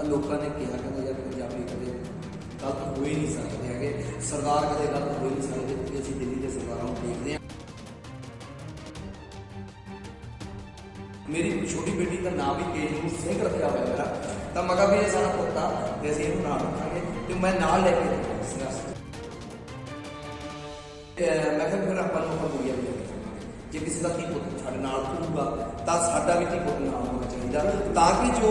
लोगों ने कहा कि यार पंजाबी कदे गलत हो ही नहीं सकते है, सरदार कदे गलत हो ही नहीं सकते, क्योंकि असं दिल्ली के सरदारों को देखते हैं। मेरी छोटी बेटी का नाम भी तेजमूर सिंह रखा हुआ मेरा, तो मैं कहा भी ये सारा पुत्ता तो असं इनू नाम रखांगे, तो मैं नाल लैके मैं क्या फिर अपन गुड़िया भी लैके जावांगे, जे किसी का धी पुत साडे नाल होऊगा तो साडा भी धी पुत नाल होना चाहिए, ताकि जो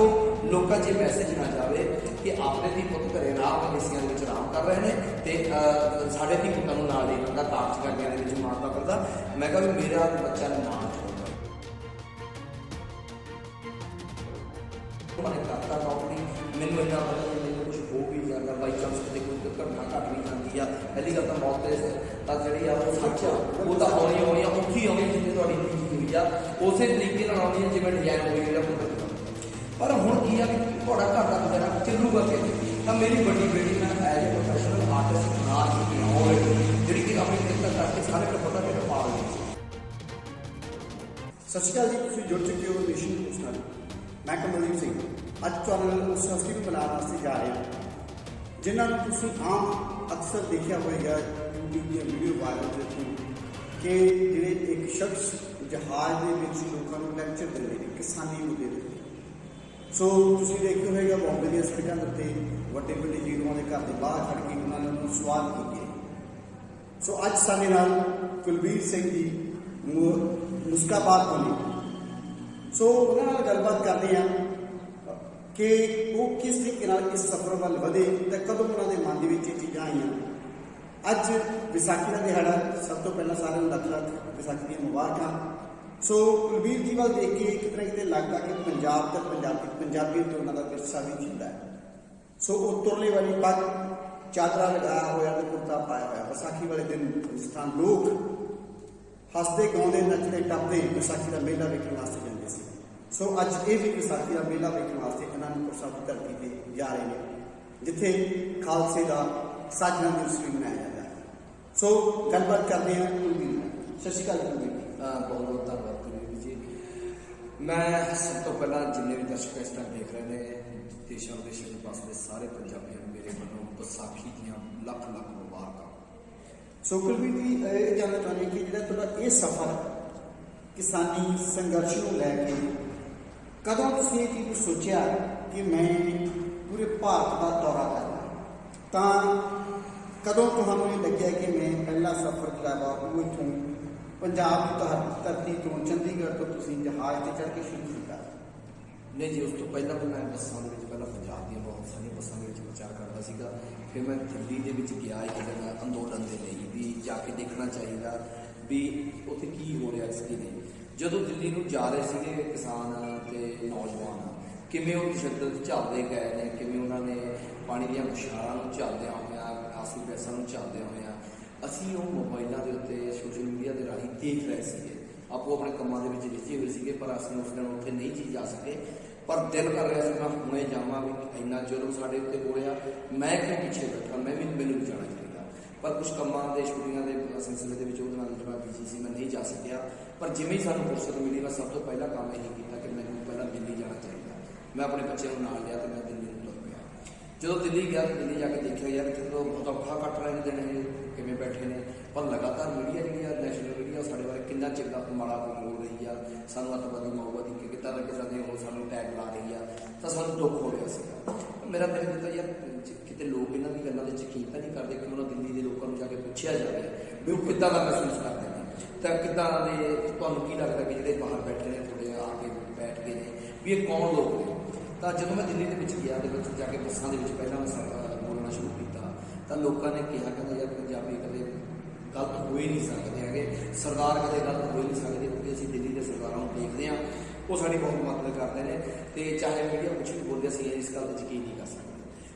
लोगों च मैसेज ना जाए कि आपने धी पुत घरे राह मवेशियां दे विच आराम कर रहे हैं तो साडे धी पुत्तां नूं नाल नहीं लंघा ताकत करदियां दे विच मारदा करदा। मैं कहा भी मेरा बच्चा ना छोड़दा मैंने करता नौकरी, मैनूं इन्ना पता कि मैनूं कुछ हो भी जाता बाई चांस किते कोई घटना घट भी जाती है। पहली गल तो मौत जी सच आ वो तो आनी आनी औखी आनी जिन्हें थोड़ी लिखी हुई आ उस तरीके आनी है जिवें डिजाइन होई जो पर हुण की है कि थोड़ा घर का गुजारा चलूगा कि तो मेरी बड़ी बेटी मैं एज ए प्रोफैशनल आर्टिस्ट ना चुकी जी कि अपनी किरत करके सारे टब्बर का पाल ली। सत श्री अकाल जी, तुसीं जुड़ चुके हो नेशन न्यूज़ नाल। मैं कमलदीप सिंह अज तुहाडे नाल उस हस्ती नूं मिलाउण वास्ते जा रहे हैं जिन्हां नूं तुसीं आम अक्सर देखा होएगा यूट्यूब दी वीडियो वायरल दे थ्रू कि जिहड़े एक शख्स जहाज दे विच लोकां नूं लैक्चर दिंदे ने किसानी मुद्दे ते। सो तुसीं देखिਆ होएगा बॉम्बे दी सड़कां दे उत्ते वड्डे वड्डे हीरोआं दे घर दे बाहर खड़ के उन्हां ने उन्हां नूं सवाल कीते। सो अज साडे नाल कुलबीर सिंह जी मुस्काबाद तो ने, सो उन्हां नाल गलबात करदे हैं कि वो किस तरीके नाल इस सफर वाल वधे ते कदों उन्हां दे मन दे विच ये चीज़ां आईयां। अज विसाखी का दिहाड़ा, सब तो पहला सारे लख लख विसाखी दी मुबारकां। सो कुलबीर जी वाल देख के कितना कितने लगता कि पंजाब तो पंजाबी तो उन्होंने विरसा भी जिंदा है। सो वो तुरले वाली पग चादरा लगाया हुआ तो कुर्ता पाया हुआ, विसाखी वाले दिन जिस तरह लोग हसते गाँवते नचते टपते विसाखी का मेला वेखने वास्ते जाते थे। सो अज ये भी विसाखी का मेला वेखने वास्ते आनंदपुर साहब की धरती पर जा रहे हैं जिथे खालसे का साजना दिवस भी मनाया जाता है। सो गलबात करते हैं कुलबीर। सत श्री अकाल कुलबीर, बहुत बहुत धन्यवाद कुलबीर जी। मैं सब तो पहला जिन्हें भी दर्शक इस टाइम देख रहे हैं देशों विदेशों के पास सारे पंजाबियों मेरे वालों विसाखी दियां लख लख मुबारकां। सो कुलबीर जी ये जानना चाहते कि जो थोड़ा ये सफर किसानी संघर्ष को लैके कदों तुसीं ये चीज़ सोचा कि मैं पूरे भारत का दौरा करना, तो कदों तुहानूं ये लग्या कि मैं पहला सफर जो है वो इत्थों पंजाब की धरती तो चंडीगढ़ तो तुसीं जहाज से चढ़ के शुरू किया? नहीं जी, उस तो पहला तो मैं बसां दे विच पहला पंजाब दी बहुत सारी बसां दे विच प्रचार करता सीगा। फिर मैं दिल्ली दे विच गया एक जगह अंदोलन दे लई भी जाके देखना चाहिए भी उत्थे की हो रहा इस दिन। जदों दिल्ली नूं जा रहे सीगे किसान ते नौजवान किवें वो तशद्दद झलते गए ने, किवें उन्होंने पानी दीयां बुछारां नूं झलदियां होइयां आसी पैसा नूं झलदियां होइयां असीं वो मोबाइलों के उत्ते सोशल मीडिया के राही देख रहे थे। आपो अपने कामों के रिझे हुए थे पर असं उस दिन उत्थे नहीं जी जा सके, पर दिल कर रहा था मैं हुणे जावां भी इन्ना जुल्म साडे उत्ते हो रहा, मैं क्यों पीछे बैठा, मैनूं भी जाना चाहिए। पर कुछ कामों के छुट्टियां के सिलसिले के मैं बिजी सी, मैं नहीं जा सकिया। पर जिवें ही सानूं फुरसत मिली मैं सब तो पहला काम यही किया कि मैनूं पहला दिल्ली जाना चाहिए। मैं अपने बच्चे को नाल लिया तो मैं दिल्ली में तुर पिया। जो दिल्ली गया तो दिल्ली जाके देखा यार इतने तो बहुत औखा कट रहे दिन किमें बैठे ने, पर लगातार मीडिया जी नैशनल मीडिया साढ़े बारे कितना चंगा माड़ा बोल रही है, सानू अतवादी माओवादी कितना ना कितना दे वो सानू टैग ला रही है, तो सानू दुख हो रहा है। मेरा दिल कहता यार कितने लोग इन्हों की गलों से यकीन तो नहीं करते कि उन्होंने दिल्ली के लोगों को जाके पूछा जाए भी वो कितना का महसूस करते हैं, तो कितना तुहानू की लगता कि जो बाहर बैठे ने थोड़े आके बैठ गए हैं भी ये कौन लोग ने। तो जो मैं दिल्ली के गया तो जाके बसा के पहला मैं बोलना शुरू किया तो लोगों ने कहा कि यार पंजाबी कदे गलत हो ही नहीं सकते है, सरदार कदे गलत हो ही नहीं सकते, क्योंकि असं दिल्ली के सरकारों को देखते हैं वो साड़ी बहुत मदद करते हैं, तो चाहे मीडिया कुछ भी बोलते असं इस गल पर यकीन नहीं कर सकते।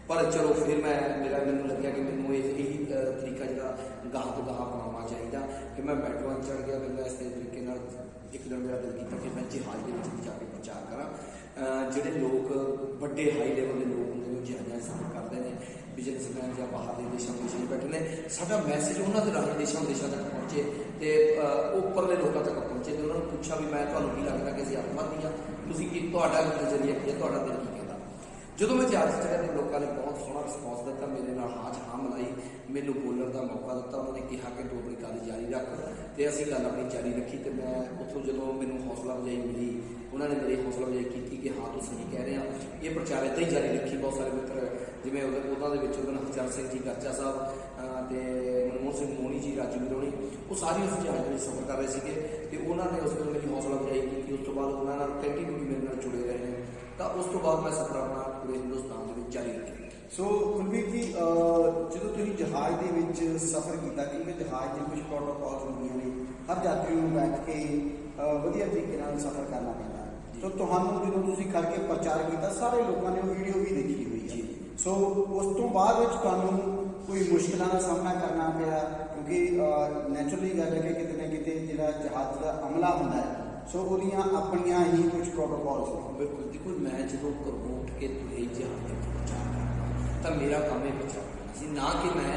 पर चलो फिर मैनूं लग्या कि मैनूं यही तरीका जो गाह तो गाह अपनाना चाहिए कि मैं मेट्रो चढ़ गया। फिर मैं इस तरीके एक दिन मेरा दिल किया कि मैं जहाज के जाके प्रचार करा। जोड़े लोग बड़े हाई लेवल के लोग होंगे जहाज़ सफर करते हैं बिजनेसमैन या बाहर के देशों विदेशों में बैठे ने, साडा मैसेज उन्होंने राही देशों विदेशों तक पहुँचे तो उपरले लोगों तक पहुँचे तो उन्होंने पूछा भी मैं तुहानूं की लगता कि असं अतवादी हाँ, तुसीं की तुहाडा नज़रिया की है, तुहाडा दिल की कहता। ਜਦੋਂ ਮੈਂ ਜਹਾਜ਼ 'ਚ ਚੜ੍ਹਿਆ ਤਾਂ ਲੋਕਾਂ ਨੇ ਬਹੁਤ ਸੋਹਣਾ ਰਿਸਪੌਂਸ ਦਿੱਤਾ, ਮੇਰੇ ਨਾਲ ਹਾਂ 'ਚ ਹਾਂ ਮਿਲਾਈ, ਮੈਨੂੰ ਬੋਲਣ ਦਾ ਮੌਕਾ ਦਿੱਤਾ। ਉਹਨਾਂ ਨੇ ਕਿਹਾ ਕਿ ਤੂੰ ਆਪਣੀ ਗੱਲ ਜਾਰੀ ਰੱਖ, ਤੇ ਅਸੀਂ ਗੱਲ ਆਪਣੀ ਜਾਰੀ ਰੱਖੀ। ਤੇ ਮੈਂ ਉੱਥੋਂ ਜਦੋਂ ਮੈਨੂੰ ਹੌਸਲਾ ਅਫਜ਼ਾਈ ਮਿਲੀ, ਉਹਨਾਂ ਨੇ ਮੇਰੀ ਹੌਸਲਾ ਅਫਜ਼ਾਈ ਕੀਤੀ ਕਿ ਹਾਂ ਤੂੰ ਸਹੀ ਕਹਿ ਰਿਹਾ, ਇਹ ਪ੍ਰਚਾਰ ਇੱਦਾਂ ਹੀ ਜਾਰੀ ਰੱਖੀ। ਬਹੁਤ ਸਾਰੇ ਮਿੱਤਰ ਜਿਵੇਂ ਉਹਨਾਂ ਦੇ ਵਿੱਚ ਉਹਨਾਂ ਹਰਚਰਨ ਸਿੰਘ ਜੀ ਗਰਚਾ ਸਾਹਿਬ ਤੇ ਮਨਮੋਹਨ ਸਿੰਘ ਮੋਹਣੀ ਜੀ, ਰਾਜੂ ਵਿਰੋਣੀ, ਉਹ ਸਾਰੇ ਉਸ ਜਹਾਜ਼ ਦੇ ਵਿੱਚ ਸਫ਼ਰ ਕਰ ਰਹੇ ਸੀਗੇ ਤੇ ਉਹਨਾਂ ਨੇ ਉਸ ਵੇਲੇ ਮੇਰੀ ਹੌਸਲਾ ਅਫਜ਼ਾਈ ਕੀਤੀ। ਉਸ ਤੋਂ ਬਾਅਦ ਉਹਨਾਂ ਨਾਲ ਕੰਟੀਨਿਊ ਮੇਰੇ ਨਾਲ ਜੁੜੇ ਰਹੇ ਨੇ, ਤਾਂ ਉਸ ਤੋਂ ਬਾਅਦ ਮੈਂ ਸਫ਼ਰ ਆਪਣਾ ਪੂਰੇ ਹਿੰਦੁਸਤਾਨ ਦੇ ਵਿੱਚ ਜਾਰੀ ਰੱਖਿਆ। ਸੋ ਕੁਲਬੀਰ ਜੀ, ਜਦੋਂ ਤੁਸੀਂ ਜਹਾਜ਼ ਦੇ ਵਿੱਚ ਸਫ਼ਰ ਕੀਤਾ, ਕਿਉਂਕਿ ਜਹਾਜ਼ ਦੇ ਕੁਝ ਪ੍ਰੋਟੋਕੋਲ ਹੁੰਦੀਆਂ ਨੇ, ਹਰ ਯਾਤਰੀ ਨੂੰ ਬੈਠ ਕੇ ਵਧੀਆ ਤਰੀਕੇ ਨਾਲ ਸਫ਼ਰ ਕਰਨਾ ਪੈਂਦਾ। ਸੋ ਤੁਹਾਨੂੰ ਜਦੋਂ ਤੁਸੀਂ ਖੜ ਕੇ ਪ੍ਰਚਾਰ ਕੀਤਾ, ਸਾਰੇ ਲੋਕਾਂ ਨੇ ਉਹ ਵੀਡੀਓ ਵੀ ਦੇਖੀ ਹੋਈ ਹੈ। ਸੋ ਉਸ ਤੋਂ ਬਾਅਦ ਵਿੱਚ ਤੁਹਾਨੂੰ ਕੋਈ ਮੁਸ਼ਕਿਲਾਂ ਦਾ ਸਾਹਮਣਾ ਕਰਨਾ ਪਿਆ, ਕਿਉਂਕਿ ਨੈਚੁਰਲੀ ਗੱਲ ਹੈ ਕਿ ਕਿਤੇ ਨਾ ਕਿਤੇ ਜਿਹੜਾ ਜਹਾਜ਼ ਦਾ ਅਮਲਾ ਹੁੰਦਾ ਹੈ, ਸੋ ਉਹਦੀਆਂ ਆਪਣੀਆਂ ਹੀ ਕੁਝ ਪ੍ਰੋਟੋਕੋਲਸ ਨੇ। ਬਿਲਕੁਲ ਦੇਖੋ, ਮੈਂ ਜਦੋਂ ਘਰੋਂ ਉੱਠ ਕੇ ਤੁਰੇ ਜਹਾਜ਼ ਦੇ ਵਿੱਚ ਪ੍ਰਚਾਰ ਕਰਨਾ, ਤਾਂ ਮੇਰਾ ਕੰਮ ਇਹ ਪ੍ਰਚਾਰ ਕਰਨਾ ਸੀ, ਨਾ ਕਿ ਮੈਂ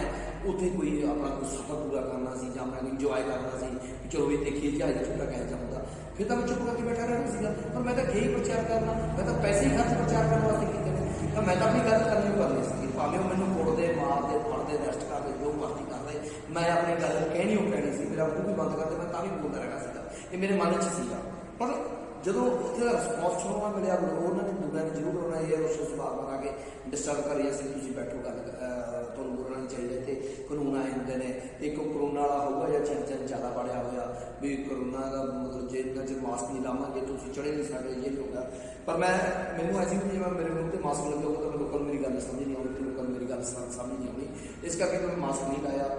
ਉੱਥੇ ਕੋਈ ਆਪਣਾ ਕੋਈ ਸਫ਼ਰ ਪੂਰਾ ਕਰਨਾ ਸੀ ਜਾਂ ਮੈਂ ਇੰਜੋਏ ਕਰਨਾ ਸੀ ਕਿ ਚਲੋ ਵੀ ਦੇਖੀਏ ਜਹਾਜ਼ ਦਾ ਝੂਟਾ ਕਿਹੋ ਜਿਹਾ ਹੁੰਦਾ। ਫਿਰ ਤਾਂ ਮੈਂ ਚੁੱਪ ਕਰਕੇ ਬੈਠਾ ਰਹਿਣਾ ਸੀਗਾ, ਪਰ ਮੈਂ ਤਾਂ ਕੀ ਪ੍ਰਚਾਰ ਕਰਨਾ, ਮੈਂ ਤਾਂ ਪੈਸੇ ਹੀ ਖਰਚ ਪ੍ਰਚਾਰ ਕਰਨ ਵਾਸਤੇ ਕੀਤੇ ਨੇ। ਤਾਂ ਮੈਂ ਤਾਂ ਆਪਣੀ ਗੱਲ ਕਰਨੀ ਸੀ, ਭਾਵੇਂ ਉਹ ਮੈਨੂੰ ਕੁੱਟਦੇ, ਮਾਰਦੇ, ਫੜਦੇ, ਅਰੈਸਟ ਕਰਦੇ, ਜੋ ਮਰਜ਼ੀ ਕਰਦੇ, ਮੈਂ ਆਪਣੀ ਗੱਲ ਕਹਿਣੀ ਸੀ। ਮੇਰਾ ਮੂੰਹ ਵੀ ਬੰਦ ਕਰਦੇ, ਮੈਂ ਤਾਂ ਵੀ ਬੋਲਦਾ ਰਹਿਣਾ ਸੀਗਾ, ਇਹ ਮੇਰੇ ਮਨ 'ਚ ਸੀਗਾ। ਪਰ ਜਦੋਂ ਉੱਥੇ ਦਾ ਰਿਸਪੌਂਸ ਸੁਣਨਾ ਮਿਲਿਆ, ਉਹਨਾਂ ਨੇ ਦੂਜਿਆਂ ਨੇ ਜ਼ਰੂਰ ਉਹਨਾਂ ਇਹ ਉਸ ਸੁਭਾਅ ਬਣਾ ਕੇ ਡਿਸਟਰਬ ਕਰੀ ਸੀ, ਤੁਸੀਂ ਬੈਠੋ, ਗੱਲ ਤੁਹਾਨੂੰ ਬੋਲਣਾ ਨਹੀਂ ਚਾਹੀਦਾ, ਇੱਥੇ ਕਾਨੂੰਨ ਆਏ ਹੁੰਦੇ ਨੇ, ਇੱਕ ਕਰੋਨਾ ਵਾਲਾ ਹੋਊਗਾ ਜਾਂ ਚਿੰਨ ਜ਼ਿਆਦਾ ਪੜਿਆ ਹੋਇਆ ਵੀ ਕਰੋਨਾ ਦਾ ਮਤਲਬ ਜੇ ਇੰਨਾ ਚਿਰ ਮਾਸਕ ਨਹੀਂ ਲਾਵਾਂਗੇ ਤੁਸੀਂ ਚੜੇ ਨਹੀਂ ਸਕਦੇ, ਇਹ ਹੋਗਾ। ਪਰ ਮੈਨੂੰ ਐਸੀ ਵੀ ਜਿਵੇਂ ਮੇਰੇ ਮੂੰਹ ਤੇ ਮਾਸਕ ਲੱਗਿਆ ਹੋਊਗਾ ਤਾਂ ਲੋਕਾਂ ਨੂੰ ਮੇਰੀ ਗੱਲ ਸਮਝ ਨਹੀਂ ਆਉਣੀ, ਲੋਕਾਂ ਨੂੰ ਮੇਰੀ ਗੱਲ ਸਮਝ ਨਹੀਂ ਆਉਣੀ, ਇਸ ਕਰਕੇ ਮੈਂ ਮਾਸਕ ਨਹੀਂ ਲਾਇਆ।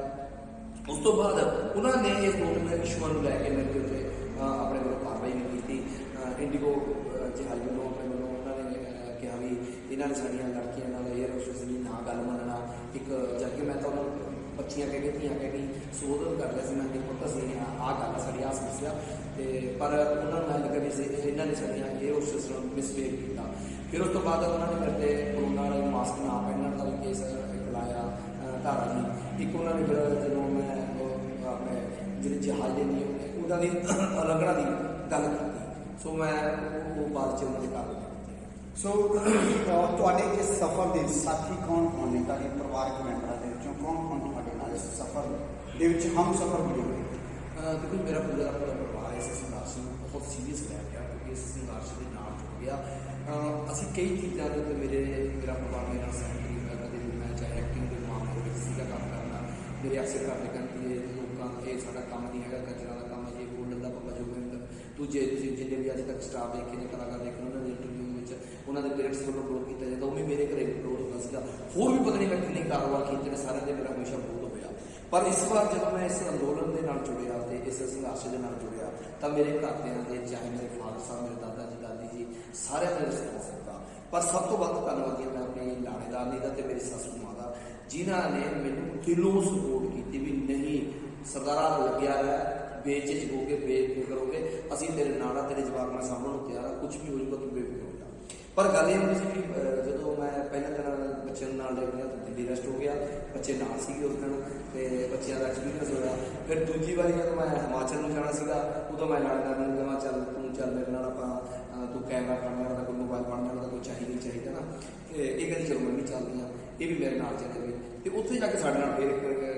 ਉਸ ਤੋਂ ਬਾਅਦ ਉਹਨਾਂ ਨੇ ਇਸ ਦੋ ਇਸ਼ੂਆਂ ਨੂੰ ਲੈ ਕੇ ਮੇਰੇ ਉੱਤੇ ਆਪਣੇ ਵੱਲੋਂ ਕਾਰਵਾਈ ਵੀ ਕੀਤੀ। ਇੰਡੀਗੋ ਜਹਾਜ਼ ਵੱਲੋਂ ਆਪਣੇ ਵੱਲੋਂ ਉਹਨਾਂ ਨੇ ਕਿਹਾ ਵੀ ਇਹਨਾਂ ਨੇ ਸਾਡੀਆਂ ਲੜਕੀਆਂ ਨਾਲ ਏਅਰ ਹੋਸਟੈਸ ਦੀ ਨਾ ਗੱਲ ਮੰਨਣਾ, ਇੱਕ ਜਦਕਿ ਮੈਂ ਤਾਂ ਉਹਨਾਂ ਨੂੰ ਬੱਚੀਆਂ ਕਹਿ ਕੇ, ਧੀਆਂ ਕਹਿ ਕੇ ਸੰਬੋਧਨ ਕਰ ਲਿਆ ਸੀ, ਮੈਂ ਕਿ ਪੁੱਤ ਅਸੀਂ ਆਹ ਗੱਲ ਸਾਡੀ ਆਹ ਸਮੱਸਿਆ, ਤੇ ਪਰ ਉਹਨਾਂ ਨੂੰ ਲੱਗਾ ਵੀ ਇਹਨਾਂ ਨੇ ਸਾਡੀਆਂ ਏਅਰ ਹੋਸਟੈਸ ਨੂੰ ਮਿਸਬਿਹੇਵ ਕੀਤਾ। ਫਿਰ ਉਸ ਤੋਂ ਬਾਅਦ ਉਹਨਾਂ ਨੇ ਮੇਰੇ 'ਤੇ ਕਰੋਨਾ ਵਾਲੇ ਮਾਸਕ ਨਾ ਪਹਿਨਣ ਦਾ ਵੀ ਕੇਸ ਲਾਇਆ ਧਾਰਾ ਜੀ। ਇੱਕ ਉਹਨਾਂ ਨੇ ਫਿਰ ਜਦੋਂ ਮੈਂ ਆਪਣੇ ਜਿਹੜੇ ਜਹਾਜ਼ ਦੇ ਨਿਯਮ ਨੇ ਉਹਦਾ ਦੀ ਉਲੰਘਣਾ ਦੀ ਗੱਲ ਕੀਤੀ, ਸੋ ਮੈਂ ਉਹ ਬਾਅਦ 'ਚ ਉਹਨਾਂ ਦੇ ਕਾਰਨ। ਸੋ ਤੁਹਾਡੇ ਇਸ ਸਫ਼ਰ ਦੇ ਸਾਥੀ ਕੌਣ ਨੇ? ਤੁਹਾਡੇ ਪਰਿਵਾਰਕ ਮੈਂਬਰਾਂ ਦੇ ਵਿੱਚੋਂ ਕੌਣ ਤੁਹਾਡੇ ਨਾਲ ਇਸ ਸਫ਼ਰ ਦੇ ਵਿੱਚ ਹਮ ਸਫ਼ਰ ਹੋਏ? ਦੇਖੋ, ਮੇਰਾ ਪੂਰਾ ਪਰਿਵਾਰ ਇਸ ਸੰਘਰਸ਼ ਨੂੰ ਬਹੁਤ ਸੀਰੀਅਸ ਲੈ ਗਿਆ, ਕਿਉਂਕਿ ਇਸ ਸੰਘਰਸ਼ ਦੇ ਨਾਲ ਜੁੜ ਗਿਆ। ਅਸੀਂ ਕਈ ਚੀਜ਼ਾਂ ਦੇ ਉੱਤੇ ਮੇਰਾ ਪਰਿਵਾਰ ਮੇਰੇ ਨਾਲ ਸਹਿਮਤੀ ਕਰਦਾ, ਤੇ ਮੈਂ ਚਾਹੇ ਐਕਟਿੰਗ ਦੇ ਮਾਮਲੇ ਵਿੱਚ ਸੀਗਾ ਕੰਮ ਕਰਨਾ, ਮੇਰੇ ਅਕਸਰ ਘਰ ਦੇ ਕਹਿੰਦੇ ਲੋਕਾਂ ਇਹ ਸਾਡਾ ਕੰਮ ਨਹੀਂ ਹੈਗਾ, ਕਚਰਾ ਦਾ ਕੰਮ ਹੈ, ਜੇ ਬੋਲਣ ਦਾ ਪੱਪਾ ਜੋ ਦੂਜੇ ਜਿੰਨੇ ਵੀ ਅੱਜ ਤੱਕ ਸਟਾਫ ਦੇਖੇ ਨੇ, ਕਲਾਕਾਰ ਦੇਖੇ, ਉਹਨਾਂ ਦੇ ਇੰਟਰਵਿਊ ਵਿੱਚ ਉਹਨਾਂ ਦੇ ਪੇਰੈਂਟਸ ਵੱਲੋਂ ਅਪਲੋਡ ਕੀਤਾ ਜਾਂਦਾ, ਉਹ ਵੀ ਮੇਰੇ ਘਰੇ ਅਪਲੋਡ ਹੁੰਦਾ ਸੀਗਾ। ਹੋਰ ਵੀ ਪਤਾ ਨਹੀਂ ਮੈਂ ਕਿੰਨੇ ਕਾਰੋਬਾਰ ਕੀਤੇ ਨੇ, ਸਾਰਿਆਂ ਦੇ ਮੇਰਾ ਹਮੇਸ਼ਾ ਵਿਰੋਧ ਹੋਇਆ। ਪਰ ਇਸ ਵਾਰ ਜਦੋਂ ਮੈਂ ਇਸ ਅੰਦੋਲਨ ਦੇ ਨਾਲ ਜੁੜਿਆ ਤੇ ਇਸ ਸੰਘਰਸ਼ ਦੇ ਨਾਲ ਜੁੜਿਆ, ਤਾਂ ਮੇਰੇ ਘਰਦਿਆਂ ਦੇ, ਚਾਹੇ ਮੇਰੇ ਫਾਦਰ ਸਾਹਿਬ, ਮੇਰੇ ਦਾਦਾ ਜੀ, ਦਾਦੀ ਜੀ, ਸਾਰਿਆਂ ਨੇ ਰਿਸਪੌਂਸ ਦਿੱਤਾ। ਪਰ ਸਭ ਤੋਂ ਵੱਧ ਧੰਨਵਾਦੀ ਮੈਂ ਆਪਣੀ ਲਾਣੇਦਾਰਨੀ ਦਾ ਤੇ ਮੇਰੀ ਸੱਸ ਮਾਂ ਦਾ, ਜਿਨ੍ਹਾਂ ਨੇ ਮੈਨੂੰ ਦਿਲੋਂ ਸਪੋਰਟ ਕੀਤੀ ਵੀ ਨਹੀਂ ਸਰਦਾਰਾ ਲੱਗਿਆ ਹੈ, ਬੇਝਿਜਕ ਹੋ ਕੇ, ਬੇਫਿਕਰ ਹੋ ਕੇ, ਅਸੀਂ ਤੇਰੇ ਨਾਲ ਆ, ਤੇਰੇ ਜਵਾਬ ਨਾਲ ਸਾਹਮਣੇ ਨੂੰ ਤਿਆਰ ਆ, ਕੁਝ ਵੀ ਹੋ ਜਾਊਗਾ ਤੂੰ ਬੇਫਿਕਰ ਹੋ ਜਾ। ਪਰ ਗੱਲ ਇਹ ਹੁੰਦੀ ਸੀ ਕਿ ਜਦੋਂ ਮੈਂ ਪਹਿਲਾਂ ਦਿਨ ਬੱਚਿਆਂ ਨੂੰ ਨਾਲ ਲੈ ਗਿਆ ਤਾਂ ਦਿੱਲੀ ਰੈਸਟ ਹੋ ਗਿਆ, ਬੱਚੇ ਨਾਲ ਸੀਗੇ ਉਸ ਦਿਨ, ਤੇ ਬੱਚਿਆਂ ਦਾ ਐਕਸਪੀਰੀਅੰਸ ਹੋਇਆ। ਫਿਰ ਦੂਜੀ ਵਾਰੀ ਜਦੋਂ ਮੈਂ ਹਿਮਾਚਲ ਨੂੰ ਜਾਣਾ ਸੀਗਾ, ਉਦੋਂ ਮੈਂ ਲਾਣੇਦਾਰ ਨੂੰ ਕਹਾਂ ਚੱਲ ਤੂੰ ਚੱਲ ਮੇਰੇ ਨਾਲ, ਆਪਾਂ ਤੂੰ ਕੈਮਰਾ ਫੜਨਾ ਹੁੰਦਾ, ਕੋਈ ਮੋਬਾਈਲ ਫੜਨਾ ਹੁੰਦਾ, ਕੋਈ ਚਾਹੀਦਾ ਨਾ, ਤੇ ਇਹ ਕਹਿੰਦੀ ਚਲੋ ਮੈਂ ਵੀ ਚੱਲਦੀ ਹਾਂ, ਇਹ ਵੀ ਮੇਰੇ ਨਾਲ ਚਲੇ ਗਏ। ਤੇ ਉੱਥੇ ਜਾ ਕੇ ਸਾਡੇ ਨਾਲ ਫਿਰ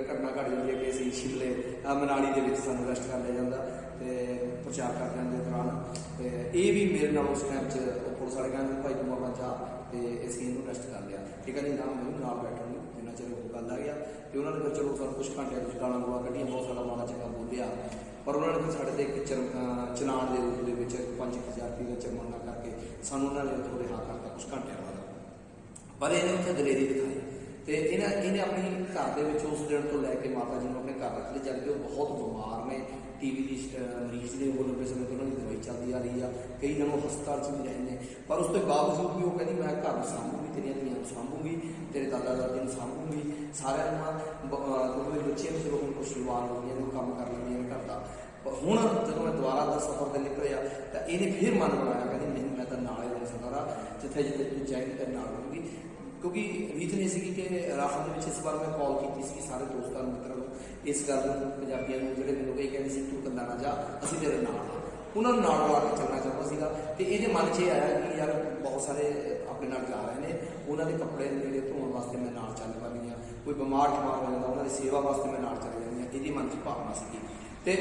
ਘਟਨਾ ਘਟ ਜਾਂਦੀ ਹੈ ਕਿ ਅਸੀਂ ਸ਼ਿਮਲੇ ਮਨਾਲੀ ਦੇ ਵਿੱਚ ਸਾਨੂੰ ਰੈਸਟ ਕਰ ਲਿਆ ਜਾਂਦਾ ਤੇ ਪ੍ਰਚਾਰ ਕਰਦਿਆਂ ਦੇ ਦੌਰਾਨ, ਤੇ ਇਹ ਵੀ ਮੇਰੇ ਨਾਲ ਉਸ ਟਾਈਮ 'ਚ ਪੁਲਿਸ ਵਾਲੇ ਕਹਿੰਦੇ ਭਾਈ ਤੂੰ ਆਪਣਾ ਜਾ, ਤੇ ਅਸੀਂ ਇਹਨੂੰ ਰੈਸਟ ਕਰ ਲਿਆ। ਠੀਕ ਹੈ ਜੀ, ਨਾ ਮੈਂ ਨਾਲ ਬੈਠਾਂਗੀ ਜਿੰਨਾ ਚਿਰ ਉਹ ਗੱਲ ਆ ਗਿਆ। ਤੇ ਉਹਨਾਂ ਨੇ ਫਿਰ ਚਲੋ ਸਾਨੂੰ ਕੁਛ ਘੰਟਿਆਂ ਵਿੱਚ ਗਾਲਾਂ ਗੋਲਾਂ ਕੱਢੀਆਂ, ਬਹੁਤ ਸਾਰਾ ਮਾੜਾ ਚੰਗਾ ਬੋਲਿਆ, ਪਰ ਉਹਨਾਂ ਨੇ ਫਿਰ ਸਾਡੇ 'ਤੇ ਇੱਕ ਚਲਾਨ ਦੇ ਰੂਪ ਦੇ ਵਿੱਚ 5000 ਰੁਪਏ ਦਾ ਜੁਰਮਾਨਾ ਕਰਕੇ ਸਾਨੂੰ ਉਹਨਾਂ ਨੇ ਉੱਥੋਂ ਰਿਹਾ ਕਰਤਾ ਕੁਛ ਘੰਟਿਆਂ ਬਾਅਦ। ਪਰ ਇਹਨੇ ਉੱਥੇ ਦਲੇਰੀ ਦਿਖਾਈ, ਤੇ ਇਹਨੇ ਆਪਣੀ ਘਰ ਦੇ ਵਿੱਚ ਉਸ ਦਿਨ ਤੋਂ ਲੈ ਕੇ ਮਾਤਾ ਜੀ ਨੂੰ ਆਪਣੇ ਘਰ ਰੱਖ ਲਿਆ, ਜਦ ਕਿ ਉਹ ਬਹੁਤ ਬਿਮਾਰ ਨੇ, ਟੀਵੀ ਦੀ ਮਰੀਜ਼ ਨੇ, ਉਹ ਲੰਬੇ ਸਮੇਂ ਤੋਂ ਉਹਨਾਂ ਦੀ ਦਵਾਈ ਚੱਲਦੀ ਆ ਰਹੀ ਆ, ਕਈ ਦਿਨ ਉਹ ਹਸਪਤਾਲ 'ਚ ਵੀ ਰਹੇ ਨੇ। ਪਰ ਉਸ ਤੋਂ ਬਾਵਜੂਦ ਵੀ ਉਹ ਕਹਿੰਦੀ ਮੈਂ ਘਰ ਨੂੰ ਸਾਂਭੂਗੀ, ਤੇਰੀਆਂ ਧੀਆਂ ਨੂੰ ਸਾਂਭੂਗੀ, ਤੇਰੇ ਦਾਦਾ ਦਾਦੀ ਨੂੰ ਸਾਂਭੂਗੀ, ਸਾਰਿਆਂ ਨੂੰ ਬੱਚਿਆਂ ਨੂੰ ਚਲੋ ਹੁਣ ਕੁਛ ਜਵਾਨ ਹੋ ਗਈਆਂ, ਉਹ ਕੰਮ ਕਰ ਲੈਂਦੀਆਂ ਨੇ ਘਰ ਦਾ। ਹੁਣ ਜਦੋਂ ਮੈਂ ਦੁਬਾਰਾ ਦਾ ਸਫ਼ਰ 'ਤੇ ਨਿਕਲਿਆ ਤਾਂ ਇਹਨੇ ਫਿਰ ਮਨ ਬਣਾਇਆ, ਕਹਿੰਦੀ ਨਹੀਂ ਮੈਂ ਤਾਂ ਨਾਲ ਹੀ ਰਹਿ ਸਕਦਾ, ਜਿੱਥੇ ਤੂੰ ਜਾਏਗੀ ਤੇਰੇ ਨਾਲ ਰਹੂੰਗੀ। ਕਿਉਂਕਿ ਰੀਤ ਨਹੀਂ ਸੀਗੀ ਕਿ ਰਾਹ ਦੇ ਵਿੱਚ ਇਸ ਵਾਰ ਮੈਂ ਕਾਲ ਕੀਤੀ ਸੀ ਸਾਰੇ ਦੋਸਤਾਂ ਨੂੰ, ਮਿੱਤਰਾਂ ਨੂੰ, ਇਸ ਗੱਲ ਨੂੰ, ਪੰਜਾਬੀਆਂ ਨੂੰ ਜਿਹੜੇ ਮੈਨੂੰ ਇਹ ਕਹਿੰਦੇ ਸੀ ਤੂੰ ਇਕੱਲਾ ਨਾ ਜਾ, ਅਸੀਂ ਤੇਰੇ ਨਾਲ ਆ। ਉਹਨਾਂ ਨੂੰ ਨਾਲ ਰਲਾ ਕੇ ਚੱਲਣਾ ਚਾਹੁੰਦਾ ਸੀਗਾ। ਤੇ ਇਹਦੇ ਮਨ 'ਚ ਇਹ ਆਇਆ ਕਿ ਯਾਰ ਬਹੁਤ ਸਾਰੇ ਆਪਣੇ ਨਾਲ ਜਾ ਰਹੇ ਨੇ, ਉਹਨਾਂ ਦੇ ਕੱਪੜੇ ਜਿਹੜੇ ਧੋਣ ਵਾਸਤੇ ਮੈਂ ਨਾਲ ਚੱਲ ਪਾਉਂਦੀ ਹਾਂ, ਕੋਈ ਬਿਮਾਰ ਠਮਾਰ ਹੋ ਜਾਂਦਾ ਉਹਨਾਂ ਦੀ ਸੇਵਾ ਵਾਸਤੇ ਮੈਂ ਨਾਲ ਚੱਲ ਜਾਂਦੀ ਹਾਂ, ਇਹਦੀ ਮਨ 'ਚ ਭਾਵਨਾ ਸੀਗੀ। ਤੇ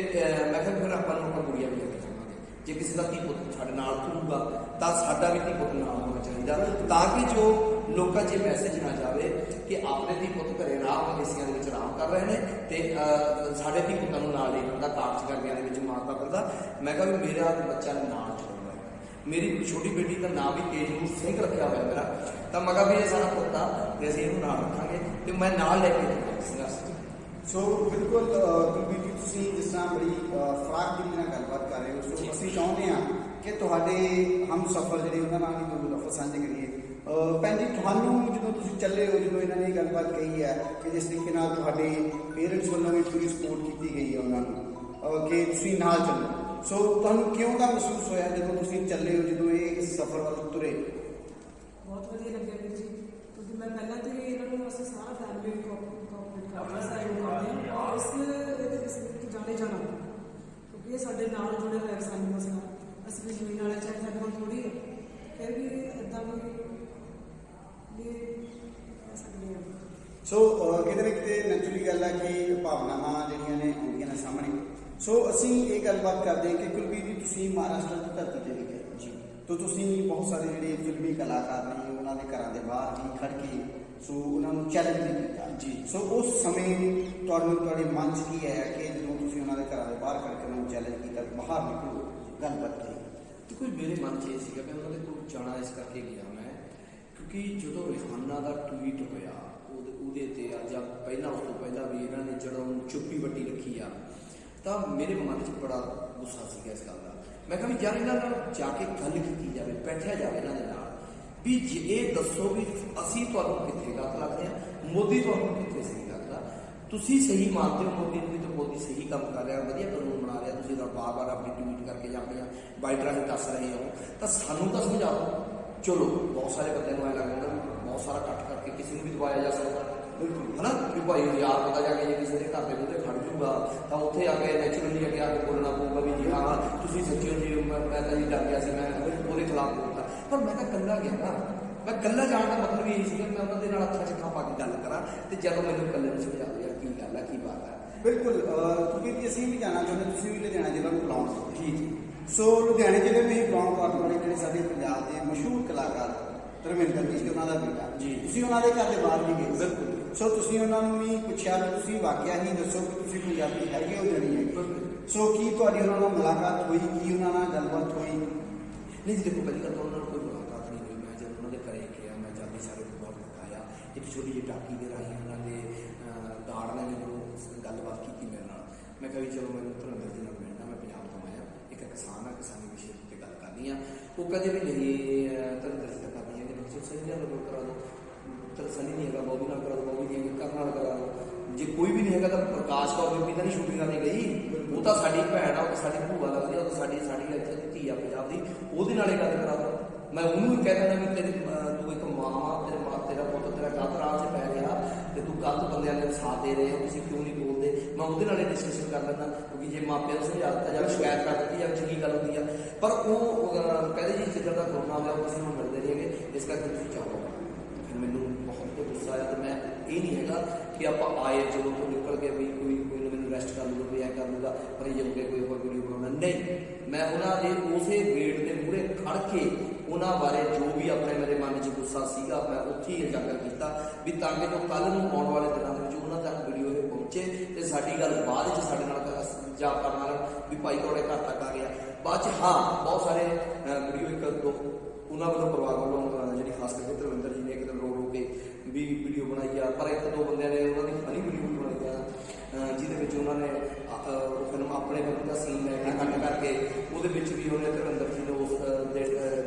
ਮੈਂ ਕਿਹਾ ਫਿਰ ਆਪਾਂ ਨੂੰ ਆਪਣਾ ਕੁੜੀਆਂ ਵੀ ਲੈ ਕੇ ਜਾਵਾਂਗੇ, ਜੇ ਕਿਸੇ ਦਾ ਧੀ ਪੁੱਤ ਸਾਡੇ ਨਾਲ ਤੁਰੂਗਾ ਤਾਂ ਸਾਡਾ ਵੀ ਧੀ ਪੁੱਤ ਨਾਲ ਹੋਣਾ ਚਾਹੀਦਾ, ਤਾਂ ਕਿ ਜੋ ਲੋਕਾਂ 'ਚ ਮੈਸੇਜ ਨਾ ਜਾਵੇ ਕਿ ਆਪਣੇ ਧੀ ਪੁੱਤ ਘਰੇ ਆਰਾਮ ਏਸੀਆਂ ਦੇ ਵਿੱਚ ਆਰਾਮ ਕਰ ਰਹੇ ਨੇ ਤੇ ਸਾਡੇ ਧੀ ਪੁੱਤਾਂ ਨੂੰ ਨਾਲ ਨਹੀਂ ਕਰਦਾ, ਕਾਰਜ ਕਰਦਿਆਂ ਦੇ ਵਿੱਚ ਮਾਰਦਾ ਫਿਰਦਾ। ਮੈਂ ਕਿਹਾ ਵੀ ਮੇਰਾ ਬੱਚਾ ਨਾਲ ਚਲਾਉਂਦਾ, ਮੇਰੀ ਛੋਟੀ ਬੇਟੀ ਦਾ ਨਾਮ ਵੀ ਤੇਜਨੂਰ ਸਿੰਘ ਰੱਖਿਆ ਹੋਇਆ ਮੇਰਾ, ਤਾਂ ਮੈਂ ਕਿਹਾ ਵੀ ਇਹ ਸਾਡਾ ਪੁੱਤ ਆ ਤੇ ਅਸੀਂ ਇਹਨੂੰ ਨਾਲ ਰੱਖਾਂਗੇ ਤੇ ਮੈਂ ਨਾਲ ਲੈ ਕੇ ਜਾਵਾਂਗਾ ਸੰਘਰਸ਼ 'ਚ। ਸੋ ਬਿਲਕੁਲ ਕੁਲਬੀਰ ਜੀ, ਤੁਸੀਂ ਜਿਸ ਤਰ੍ਹਾਂ ਬੜੀ ਫਰਾਕ ਦਿਲ ਨਾਲ ਗੱਲਬਾਤ ਕਰ ਰਹੇ ਹੋ, ਸੋ ਅਸੀਂ ਚਾਹੁੰਦੇ ਹਾਂ ਕਿ ਤੁਹਾਡੇ ਹਮਸਫਰ ਜਿਹੜੇ ਉਹਨਾਂ ਨਾਲ ਵੀ ਦੋ ਲਫ਼ਜ਼ ਸਾਂਝੇ ਕਰੀਏ। ਭੈਣ ਜੀ, ਤੁਹਾਨੂੰ ਜਦੋਂ ਤੁਸੀਂ ਚੱਲੇ ਹੋ, ਜਦੋਂ ਇਹਨਾਂ ਨੇ ਗੱਲਬਾਤ ਕਹੀ ਹੈ ਕਿ ਜਿਸ ਤਰੀਕੇ ਨਾਲ ਤੁਹਾਡੇ ਪੇਰੈਂਟਸ ਵੱਲੋਂ ਵੀ ਪੂਰੀ ਸਪੋਰਟ ਕੀਤੀ ਗਈ ਹੈ ਉਹਨਾਂ ਨੂੰ ਕਿ ਤੁਸੀਂ ਨਾਲ ਚੱਲੋ, ਸੋ ਤੁਹਾਨੂੰ ਕਿਉਂ ਦਾ ਮਹਿਸੂਸ ਹੋਇਆ ਜਦੋਂ ਤੁਸੀਂ ਚੱਲੇ ਹੋ, ਜਦੋਂ ਇਹ ਇਸ ਸਫ਼ਰ ਵੱਲ ਤੁਰੇ? ਬਹੁਤ ਵਧੀਆ ਲੱਗਿਆ ਵੀਰ ਜੀ, ਕਿਉਂਕਿ ਮੈਂ ਪਹਿਲਾਂ ਤੋਂ ਹੀ ਇਹਨਾਂ ਨੂੰ ਅਸੀਂ ਸਾਰਾ ਫੈਮਿਲੀ ਕੋਆਪਰੇਟ ਕਰਨਾ ਸਾਈਡ ਕਰਦੇ ਹਾਂ ਔਰ ਇਹਦੇ ਵਿੱਚ ਜਾਣੇ ਜਾਣਾ, ਕਿਉਂਕਿ ਇਹ ਸਾਡੇ ਨਾਲ ਜੁੜੇ ਹੋਏ ਸਾਨੂੰ ਮਸਲਾ, ਅਸੀਂ ਵੀ ਜ਼ਮੀਨ ਵਾਲੇ ਚਾਹੇ ਸਾਡੇ ਕੋਲ ਥੋੜ੍ਹੀ ਹੈ, ਫਿਰ ਵੀ ਇੱਦਾਂ ਵੀ ਕਹਿ ਸਕਦੇ ਹਾਂ। ਸੋ ਕਿਤੇ ਨਾ ਕਿਤੇ ਨੈਚੁਰਲੀ ਗੱਲ ਹੈ ਕਿ ਭਾਵਨਾਵਾਂ ਜਿਹੜੀਆਂ ਨੇ ਆਉਂਦੀਆਂ ਨੇ ਸਾਹਮਣੇ। ਸੋ ਅਸੀਂ ਇਹ ਗੱਲਬਾਤ ਕਰਦੇ ਹਾਂ ਕਿ ਕੁਲਬੀਰ ਜੀ, ਤੁਸੀਂ ਮਹਾਰਾਸ਼ਟਰ ਦੀ ਧਰਤੀ ਤੇ ਵੀ ਗਏ ਜੀ, ਤਾਂ ਤੁਸੀਂ ਬਹੁਤ ਸਾਰੇ ਜਿਹੜੇ ਫਿਲਮੀ ਕਲਾਕਾਰ ਨੇ ਉਹਨਾਂ ਦੇ ਘਰਾਂ ਦੇ ਬਾਹਰ ਵੀ ਖੜ੍ਹ ਕੇ ਸੋ ਉਹਨਾਂ ਨੂੰ ਚੈਲੰਜ ਵੀ ਕੀਤਾ ਜੀ। ਸੋ ਉਸ ਸਮੇਂ ਤੁਹਾਡੇ ਮਨ 'ਚ ਕੀ ਹੈ ਕਿ ਜਦੋਂ ਤੁਸੀਂ ਉਹਨਾਂ ਦੇ ਘਰਾਂ ਦੇ ਬਾਹਰ ਖੜ੍ਹ ਕੇ ਉਹਨਾਂ ਨੂੰ ਚੈਲੰਜ ਕੀਤਾ, ਬਾਹਰ ਨਿਕਲੋ, ਗੱਲਬਾਤ ਕਰੀ? ਤੇ ਕੋਈ ਮੇਰੇ ਮਨ 'ਚ ਇਹ ਸੀਗਾ ਕਿ ਉਹਨਾਂ ਦੇ ਕੋਲ ਜਾਣਾ ਇਸ ਕਰਕੇ ਗਿਆ ਮੈਂ, ਕਿਉਂਕਿ ਜਦੋਂ ਰਿਹਾਨਾ ਦਾ ਟਵੀਟ ਹੋਇਆ ਉਹਦੇ ਤੇ ਜਾਂ ਪਹਿਲਾਂ ਉਸ ਤੋਂ ਪਹਿਲਾਂ ਵੀ ਇਹਨਾਂ ਨੇ ਜਦੋਂ ਚੁੱਪੀ ਵੱਟੀ ਰੱਖੀ ਆ, ਤਾਂ ਮੇਰੇ ਮਨ 'ਚ ਬੜਾ ਗੁੱਸਾ ਸੀਗਾ ਇਸ ਗੱਲ ਦਾ। ਮੈਂ ਕਿਹਾ ਵੀ ਯਾਰ ਇਹਨਾਂ ਨਾਲ ਜਾ ਕੇ ਗੱਲ ਕੀਤੀ ਜਾਵੇ, ਬੈਠਿਆ ਜਾਵੇ ਇਹਨਾਂ ਦੇ ਨਾਲ, ਵੀ ਜੇ ਇਹ ਦੱਸੋ ਵੀ ਅਸੀਂ ਤੁਹਾਨੂੰ ਕਿੱਥੇ ਗਲਤ ਲੱਗਦੇ ਹਾਂ, ਮੋਦੀ ਤੁਹਾਨੂੰ ਕਿੱਥੇ ਸਹੀ ਲੱਗਦਾ। ਤੁਸੀਂ ਸਹੀ ਮੰਨਦੇ ਹੋ ਮੋਦੀ ਨੂੰ ਵੀ, ਤਾਂ ਮੋਦੀ ਸਹੀ ਕੰਮ ਕਰ ਰਿਹਾ, ਵਧੀਆ ਕਾਨੂੰਨ ਬਣਾ ਰਿਹਾ, ਤੁਸੀਂ ਤਾਂ ਬਾਰ-ਬਾਰ ਆਪਣੀ ਟਵੀਟ ਕਰਕੇ ਜਾਂ ਆਪਣੀਆਂ ਬਾਈਟ ਰਾਹੀਂ ਦੱਸ ਰਹੇ ਹੋ, ਤਾਂ ਸਾਨੂੰ ਤਾਂ ਸਮਝਾਓ। ਚਲੋ ਬਹੁਤ ਸਾਰੇ ਬੰਦਿਆਂ ਨੂੰ ਐਂ ਲੱਗਦਾ ਵੀ ਬਹੁਤ ਸਾਰਾ ਇਕੱਠ ਕਰਕੇ ਕਿਸੇ ਨੂੰ ਵੀ ਦਬਾਇਆ ਜਾ ਸਕਦਾ, ਬਿਲਕੁਲ ਹੈ ਨਾ, ਵੀ ਭਾਈ ਯਾਰ ਪਤਾ ਜਾ ਕੇ ਜੇ ਕਿਸੇ ਦੇ ਘਰ ਦੇ ਮੂਹਰੇ ਖੜ ਜੂਗਾ ਤਾਂ ਉੱਥੇ ਆ ਕੇ ਨੈਚੁਰਲੀ ਅੱਗੇ ਆ ਕੇ ਬੋਲਣਾ ਪਊਗਾ ਵੀ ਜੀ ਹਾਂ ਤੁਸੀਂ ਸੱਚੀ ਹੋ ਜੀ, ਮੈਂ ਤਾਂ ਜੀ ਡਰ ਗਿਆ ਸੀ, ਮੈਂ ਉਹਦੇ ਖਿਲਾਫ ਬੋਲਦਾ। ਪਰ ਮੈਂ ਤਾਂ ਇਕੱਲਾ ਗਿਆ ਨਾ, ਮੈਂ ਇਕੱਲਾ ਜਾਣ ਦਾ ਮਤਲਬ ਇਹ ਸੀ ਕਿ ਮੈਂ ਉਹਨਾਂ ਦੇ ਨਾਲ ਅੱਖਾਂ 'ਚ ਅੱਖਾਂ ਪਾ ਕੇ ਗੱਲ ਕਰਾਂ ਤੇ ਜਦੋਂ ਮੈਨੂੰ ਇਕੱਲੇ ਨੂੰ ਸਮਝਾ ਦਿਓ ਯਾਰ ਕੀ ਗੱਲ ਹੈ, ਕੀ ਬਾਤ ਹੈ। ਬਿਲਕੁਲ, ਕਿਉਂਕਿ ਅਸੀਂ ਵੀ ਜਾਣਾ ਚਾਹੁੰਦੇ, ਤੁਸੀਂ ਵੀ ਲੁਧਿਆਣਾ ਜ਼ਿਲ੍ਹਾ ਨੂੰ ਬਿਲੋਂਗ ਜੀ ਜੀ। ਸੋ ਲੁਧਿਆਣੇ ਜ਼ਿਲ੍ਹੇ ਵਿੱਚ ਹੀ ਬਿਲੋਂਗ ਕਰਨ ਵਾਲੇ ਜਿਹੜੇ ਸਾਡੇ ਪੰਜਾਬ ਦੇ ਮਸ਼ਹੂਰ ਕਲਾਕਾਰ ਧਰਮਿੰਦਰ ਜੀ, ਉਹਨਾਂ ਦਾ ਬੇਟਾ ਜੀ, ਤੁਸੀਂ ਉਹਨਾਂ ਦੇ ਘਰ ਦੇ ਬਾਹਰ ਵੀ ਗਏ? ਬਿਲਕੁਲ। ਸੋ ਤੁਸੀਂ ਉਹਨਾਂ ਨੂੰ ਵੀ ਪੁੱਛਿਆ ਵੀ ਤੁਸੀਂ ਵਾਕਿਆ ਹੀ ਦੱਸੋ ਕਿ ਤੁਸੀਂ ਪੰਜਾਬੀ ਹੈਗੇ ਹੋ ਜਾਂ ਨਹੀਂ ਹੈਗੇ? ਸੋ ਕੀ ਤੁਹਾਡੀ ਉਹਨਾਂ ਨਾਲ ਮੁਲਾਕਾਤ ਹੋਈ, ਕੀ ਉਹਨਾਂ ਨਾਲ ਗੱਲਬਾਤ ਹੋਈ? ਨਹੀਂ ਜੀ, ਦੇਖੋ ਪਹਿਲੀ ਗੱਲ ਤਾਂ ਉਹਨਾਂ ਨਾਲ ਕੋਈ ਮੁਲਾਕਾਤ ਨਹੀਂ ਹੋਈ। ਮੈਂ ਜਦੋਂ ਉਹਨਾਂ ਦੇ ਘਰੇ ਗਿਆ, ਮੈਂ ਜਾਂਦੇ ਸਾਰੇ ਬਹੁਤ ਦਿਖਾਇਆ, ਇੱਕ ਛੋਟੀ ਜਿਹੀ ਟਾਕੀ ਦੇ ਰਾਹੀਂ ਉਹਨਾਂ ਦੇ ਦਾੜ ਨੇ ਮੈਨੂੰ ਗੱਲਬਾਤ ਕੀਤੀ ਮੇਰੇ ਨਾਲ। ਮੈਂ ਕਿਹਾ ਵੀ ਚਲੋ ਮੈਨੂੰ ਧਰਮਿੰਦਰ ਜੀ ਨਾਲ ਮਿਲਣਾ, ਮੈਂ ਪੰਜਾਬ ਤੋਂ ਆਇਆ, ਇੱਕ ਕਿਸਾਨ ਆ, ਕਿਸਾਨੀ ਵਿਸ਼ੇ ਉੱਤੇ ਗੱਲ ਕਰਨੀ ਆ। ਉਹ ਕਦੇ ਵੀ ਨਹੀਂ ਧਰਮਿੰਦਰ ਜੀ ਤਾਂ ਕਰਨੀ ਹੈ ਕਿ ਬੱਚੇ ਸਹੀ ਨਾਲ ਲੋਕ ਕਰਾ ਦਿਓ, ਤਾਂ ਸਨੀ ਨਹੀਂ ਹੈਗਾ ਬੋਬੀ ਨਾਲ ਕਰਾ ਦਿਓ, ਬੋਬੀ ਨਹੀਂ ਹੈਗਾ ਕਰਨ ਨਾਲ ਕਰਾ ਦਿਓ, ਜੇ ਕੋਈ ਵੀ ਨਹੀਂ ਹੈਗਾ ਤਾਂ ਪ੍ਰਕਾਸ਼ ਕੌਰ ਬੀਬੀ ਤਾਂ ਨਹੀਂ ਸ਼ੂਟਿੰਗ ਕਰਨੀ ਗਈ, ਉਹ ਤਾਂ ਸਾਡੀ ਭੈਣ ਆ, ਉਹ ਤਾਂ ਸਾਡੀ ਭੂਆ ਲੱਗਦੀ ਆ, ਉਹ ਤਾਂ ਸਾਡੀ ਇੱਥੇ ਦੀ ਧੀ ਆ ਪੰਜਾਬ ਦੀ, ਉਹਦੇ ਨਾਲ ਹੀ ਗੱਲ ਕਰਾ ਦਿਓ। ਮੈਂ ਉਹਨੂੰ ਵੀ ਕਹਿ ਦਿੰਦਾ ਵੀ ਤੂੰ ਇੱਕ ਮਾਂ ਤੇਰਾ ਪੁੱਤ ਤੇਰਾ ਗਲਤ ਰਾਹ 'ਚ ਪੈ ਰਿਹਾ ਤੇ ਤੂੰ ਗਲਤ ਬੰਦਿਆਂ ਦੇ ਸਾਥ ਦੇ ਰਹੇ ਹੋ, ਤੁਸੀਂ ਕਿਉਂ ਨਹੀਂ ਬੋਲਦੇ। ਮੈਂ ਉਹਦੇ ਨਾਲ ਹੀ ਡਿਸਕਸ਼ਨ ਕਰ ਲੈਂਦਾ, ਕਿਉਂਕਿ ਜੇ ਮਾਪਿਆਂ ਨੂੰ ਸਮਝਾ ਦਿੱਤਾ ਜਾਵੇ, ਸ਼ਿਕਾਇਤ ਕਰ ਦਿੱਤੀ ਜਾਵੇ, ਚੰਗੀ ਗੱਲ ਹੁੰਦੀ ਆ। ਪਰ ਉਹ ਕਹਿੰਦੇ ਜੀ ਜਿੱਦਾਂ ਦਾ ਕਰੋਨਾ ਹੋਇਆ ਉਹ ਕਿਸੇ ਨੂੰ ਮਿਲਦੇ ਨਹੀਂ ਹੈਗੇ, ਇਸ ਕਰਕੇ ਤੁਸੀਂ ਚਾਹੋ। ਫਿਰ ਮੈਨੂੰ ਬਹੁਤ ਗੁੱਸਾ ਆਇਆ ਤੇ ਮੈਂ ਇਹ ਨਹੀਂ ਹੈਗਾ ਕਿ ਆਪਾਂ ਆਏ ਜਦੋਂ ਤੋਂ ਨਿਕਲ ਕੇ ਵੀ ਕੋਈ ਮੈਨੂੰ ਰੈਸਟ ਕਰ ਲੂਗਾ, ਕੋਈ ਐਂ ਕਰ ਲੂਗਾ, ਪਰ ਇਹ ਜਾਊਗੇ ਕੋਈ ਹੋਰ ਵੀਡੀਓ ਬਣਾਉਣਾ ਨਹੀਂ। ਮੈਂ ਉਹਨਾਂ ਦੇ ਉਸੇ ਗੇਟ ਦੇ ਮੂਹਰੇ ਖੜ ਕੇ ਉਹਨਾਂ ਬਾਰੇ ਜੋ ਵੀ ਆਪਣੇ ਮੇਰੇ ਮਨ 'ਚ ਗੁੱਸਾ ਸੀਗਾ ਮੈਂ ਉੱਥੇ ਹੀ ਉਜਾਗਰ ਕੀਤਾ, ਵੀ ਤਾਂ ਕਿ ਜੋ ਕੱਲ੍ਹ ਨੂੰ ਆਉਣ ਵਾਲੇ ਦਿਨਾਂ ਦੇ ਵਿੱਚ ਉਹਨਾਂ ਤੱਕ ਵੀਡੀਓ ਇਹ ਪਹੁੰਚੇ ਤੇ ਸਾਡੀ ਗੱਲ ਬਾਅਦ 'ਚ ਸਾਡੇ ਨਾਲ ਜਾ ਕਰਨ ਨਾਲ ਵੀ ਭਾਈ ਤੁਹਾਡੇ ਘਰ ਤੱਕ ਆ ਗਿਆ। ਬਾਅਦ 'ਚ ਹਾਂ ਬਹੁਤ ਸਾਰੇ ਵੀਡੀਓ ਇੱਕ ਦੋ ਉਹਨਾਂ ਵੱਲੋਂ ਪਰਿਵਾਰ ਵੱਲੋਂ ਜਿਹੜੀ ਖਾਸ ਕਰਕੇ ਧਰਮਿੰਦਰ ਜੀ ਨੇ ਇੱਕ ਦਿਨ ਰੋ ਕੇ ਵੀ ਵੀਡੀਓ ਬਣਾਈ ਆ, ਪਰ ਇੱਕ ਦੋ ਬੰਦਿਆਂ ਨੇ ਉਹਨਾਂ ਦੀ ਫਨੀ ਵੀਡੀਓ ਵੀ ਬਣਾਈ ਆ ਜਿਹਦੇ ਵਿੱਚ ਉਹਨਾਂ ਨੇ ਉਹ ਫਿਲਮ ਆਪਣੇ ਬੰਦੇ ਦਾ ਸੀਨ ਲੈ ਕੇ ਕੱਟ ਕਰਕੇ ਉਹਦੇ ਵਿੱਚ ਵੀ ਉਹਨੇ ਧਰਮਿੰਦਰ ਜੀ ਨੇ ਉਸ